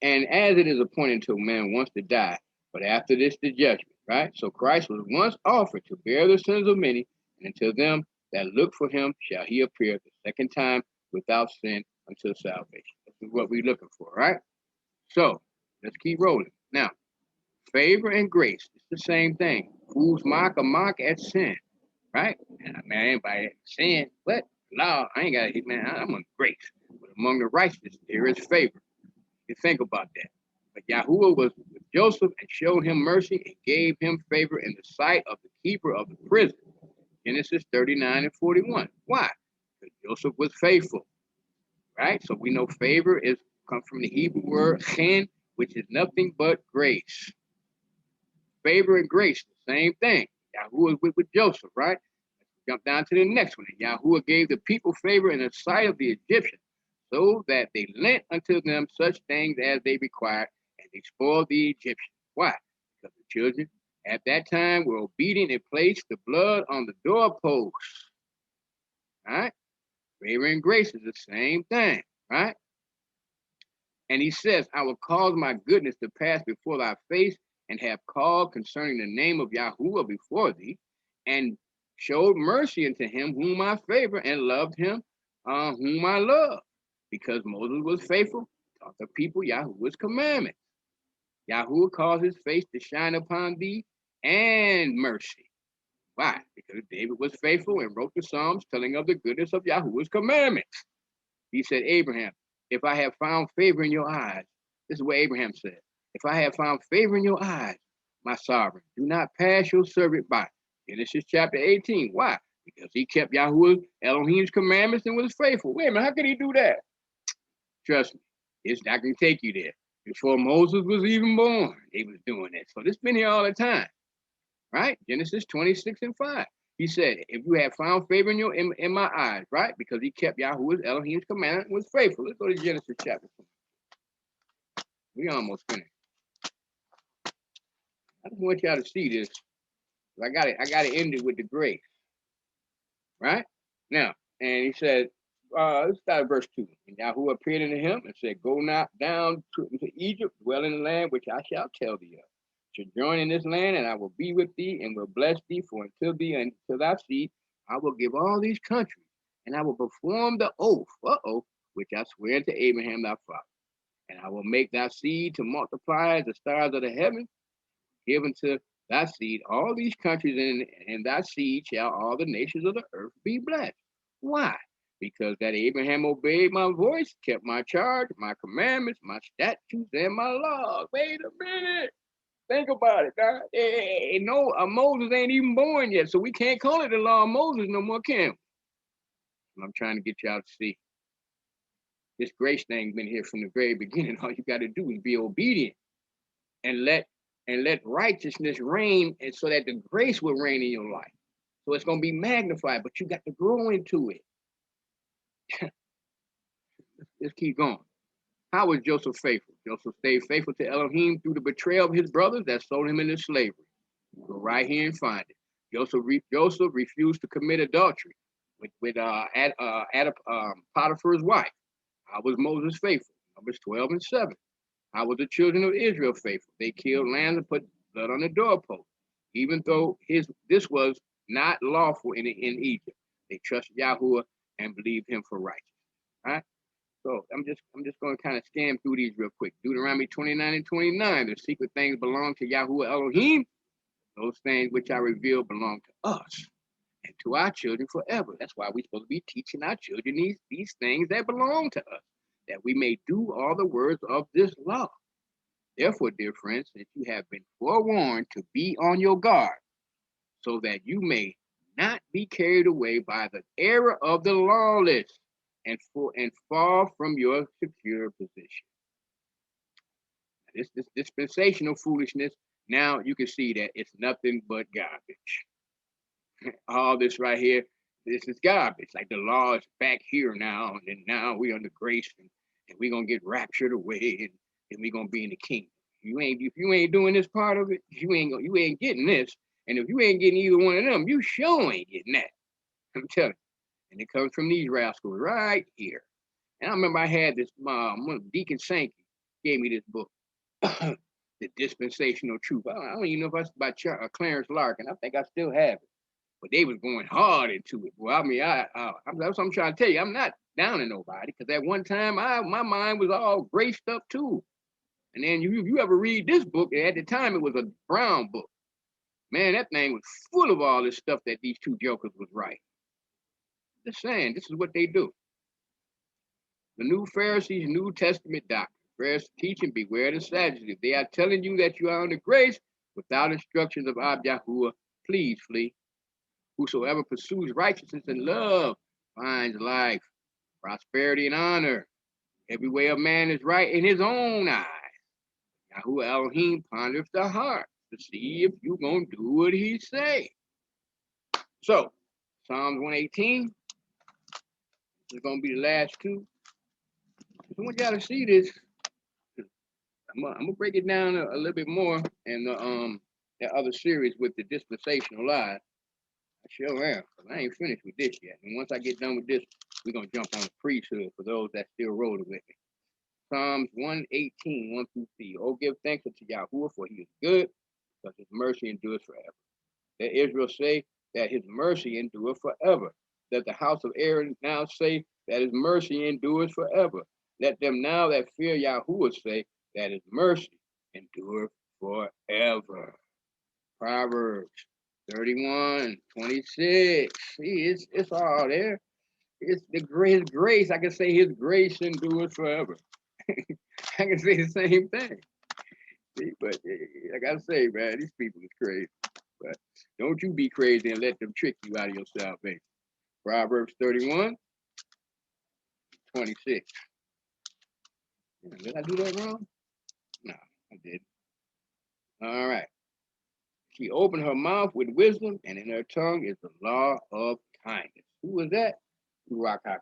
Speaker 1: and as it is appointed to man once to die, but after this the judgment, right? So Christ was once offered to bear the sins of many, and unto them that look for him shall he appear the second time without sin until salvation. This is what we're looking for, right? So let's keep rolling. Now, favor and grace, it's the same thing. Fools mock a mock at sin, right? Man, anybody sin, what? No, I ain't got to hit, man. I'm on grace. But among the righteous, there is favor. You think about that. But Yahuwah was with Joseph and showed him mercy and gave him favor in the sight of the keeper of the prison. Genesis 39 and 41. Why? Because Joseph was faithful, right? So we know favor comes from the Hebrew word chen, which is nothing but grace. Favor and grace, the same thing. Yahuwah was with Joseph, right? Let's jump down to the next one. And Yahuwah gave the people favor in the sight of the Egyptians, so that they lent unto them such things as they required, and they spoiled the Egyptians. Why? Because the children at that time were obedient and placed the blood on the doorposts. Right? Favor and grace is the same thing, right? And he says, I will cause my goodness to pass before thy face, and have called concerning the name of Yahuwah before thee, and showed mercy unto him whom I favor, and loved him whom I love. Because Moses was faithful, taught the people Yahuwah's commandments. Yahuwah caused his face to shine upon thee, and mercy. Why? Because David was faithful and wrote the Psalms telling of the goodness of Yahuwah's commandments. He said, Abraham, if I have found favor in your eyes, this is what Abraham said, if I have found favor in your eyes, my sovereign, do not pass your servant by. Genesis chapter 18. Why? Because he kept Yahuwah Elohim's commandments and was faithful. Wait a minute, how could he do that? Trust me, I can take you there. Before Moses was even born, he was doing that. So this been here all the time, right? Genesis 26:5. He said, if you have found favor in my eyes, right? Because he kept Yahuwah's Elohim's commandment and was faithful. Let's go to Genesis chapter 2. We almost finished. I just want y'all to see this. I got to end it with the grace. Right? Now, and he said, let's start at verse 2. And Yahuwah appeared unto him and said, go not down into Egypt, dwell in the land which I shall tell thee of. Sojourn in this land, and I will be with thee, and will bless thee, for until thee and to thy seed I will give all these countries, and I will perform the oath, which I swear unto Abraham thy father. And I will make thy seed to multiply as the stars of the heaven, give unto thy seed all these countries, and in thy seed shall all the nations of the earth be blessed. Why? Because that Abraham obeyed my voice, kept my charge, my commandments, my statutes, and my laws. Wait a minute. Think about it, God. No, Moses ain't even born yet, so we can't call it the law of Moses no more, can we? I'm trying to get y'all to see. This grace thing been here from the very beginning. All you got to do is be obedient and let righteousness reign, and so that the grace will reign in your life. So it's going to be magnified, but you got to grow into it. Let's keep going. How was Joseph faithful? Joseph stayed faithful to Elohim through the betrayal of his brothers that sold him into slavery. Go right here and find it. Joseph refused to commit adultery with Potiphar's wife. How was Moses faithful? Numbers 12:7. How was the children of Israel faithful? They killed lambs and put blood on the doorpost, even though this was not lawful in Egypt. They trusted Yahuwah and believed him for righteousness. Right? So I'm just going to kind of scan through these real quick. Deuteronomy 29:29. The secret things belong to Yahuwah Elohim. Those things which I reveal belong to us and to our children forever. That's why we're supposed to be teaching our children these things that belong to us, that we may do all the words of this law. Therefore, dear friends, since you have been forewarned to be on your guard, so that you may not be carried away by the error of the lawless and fall from your secure position. This dispensational foolishness, now you can see that it's nothing but garbage. All this right here, this is garbage. Like the law is back here now, and then now we're under grace, and we're gonna get raptured away, and we're gonna be in the kingdom. If you ain't doing this part of it, you ain't getting this. And if you ain't getting either one of them, you sure ain't getting that. I'm telling you. And it comes from these rascals right here. And I remember I had this Deacon Sankey gave me this book, The Dispensational Truth. I don't even know if that's by Clarence Larkin. I think I still have it. But they was going hard into it. Well, I mean, that's what I'm trying to tell you. I'm not downing nobody, because at one time my mind was all graced up too. And then you ever read this book? At the time it was a brown book. Man, that thing was full of all this stuff that these two jokers was writing. Just saying, this is what they do. The new Pharisees, New Testament doctrine. Pharisees teaching, beware the Sadducees. They are telling you that you are under grace without instructions of Ab Yahuwah. Please flee. Whosoever pursues righteousness and love finds life, prosperity, and honor. Every way of man is right in his own eyes. Yahuwah Elohim ponders the heart to see if you gonna do what he say. So, Psalms 118 is gonna be the last two. I want y'all to see this. I'm gonna break it down a little bit more in the other series with the dispensational lies. I sure am, because I ain't finished with this yet. And once I get done with this, we're gonna jump on the priesthood for those that still rolling with me. Psalms 118, 1 through 3. Oh, give thanks unto Yahuwah, for he is good, because his mercy endures forever. Let Israel say that his mercy endures forever. Let the house of Aaron now say that his mercy endures forever. Let them now that fear Yahuwah say that his mercy endures forever. Proverbs 31, 26. See, it's all there. It's his grace. I can say his grace endures forever. I can say the same thing. See, but I gotta say, man, these people is crazy. But don't you be crazy and let them trick you out of your salvation. Proverbs 31, 26. Did I do that wrong? No, I didn't. All right. She opened her mouth with wisdom, and in her tongue is the law of kindness. Who was that? Ruach HaKodesh.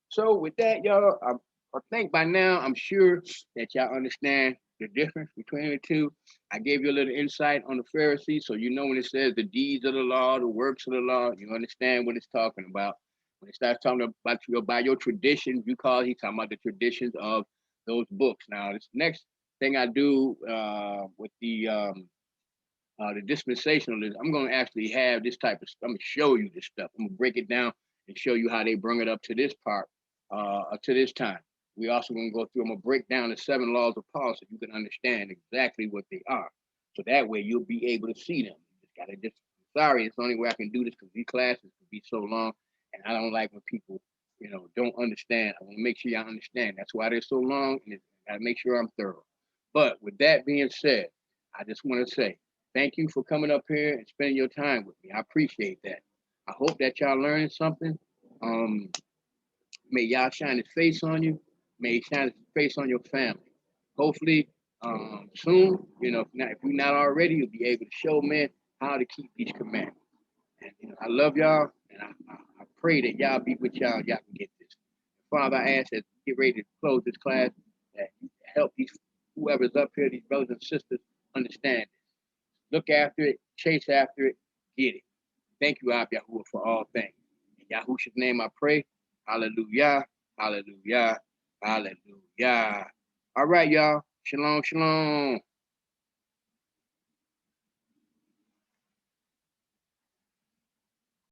Speaker 1: So with that, y'all, I think by now, I'm sure that y'all understand the difference between the two. I gave you a little insight on the Pharisees, so you know when it says the deeds of the law, the works of the law, you understand what it's talking about. When it starts talking about by your traditions, he's talking about the traditions of those books. Now, this next thing I do with the dispensationalism, I'm going to actually have this type of stuff. I'm going to show you this stuff. I'm going to break it down and show you how they bring it up to this part, to this time. We also going to go through, I'm going to break down the 7 laws of Paul so you can understand exactly what they are. So that way you'll be able to see them. You just got to sorry, it's the only way I can do this because these classes can be so long. And I don't like when people, don't understand. I want to make sure y'all understand. That's why they're so long, and I got to make sure I'm thorough. But with that being said, I just want to say, thank you for coming up here and spending your time with me. I appreciate that. I hope that y'all learned something. May y'all shine his face on you. May he shine his face on your family. Hopefully, soon, if you're not already, you'll be able to show men how to keep these commandments. And I love y'all, and I pray that y'all be with y'all and y'all can get this. Father, I ask that get ready to close this class, that you help these whoever's up here, these brothers and sisters, understand this. Look after it, chase after it, get it. Thank you, Ab Yahuwah, for all things. In Yahushua's name I pray. Hallelujah, hallelujah, hallelujah. All right, y'all. Shalom, shalom.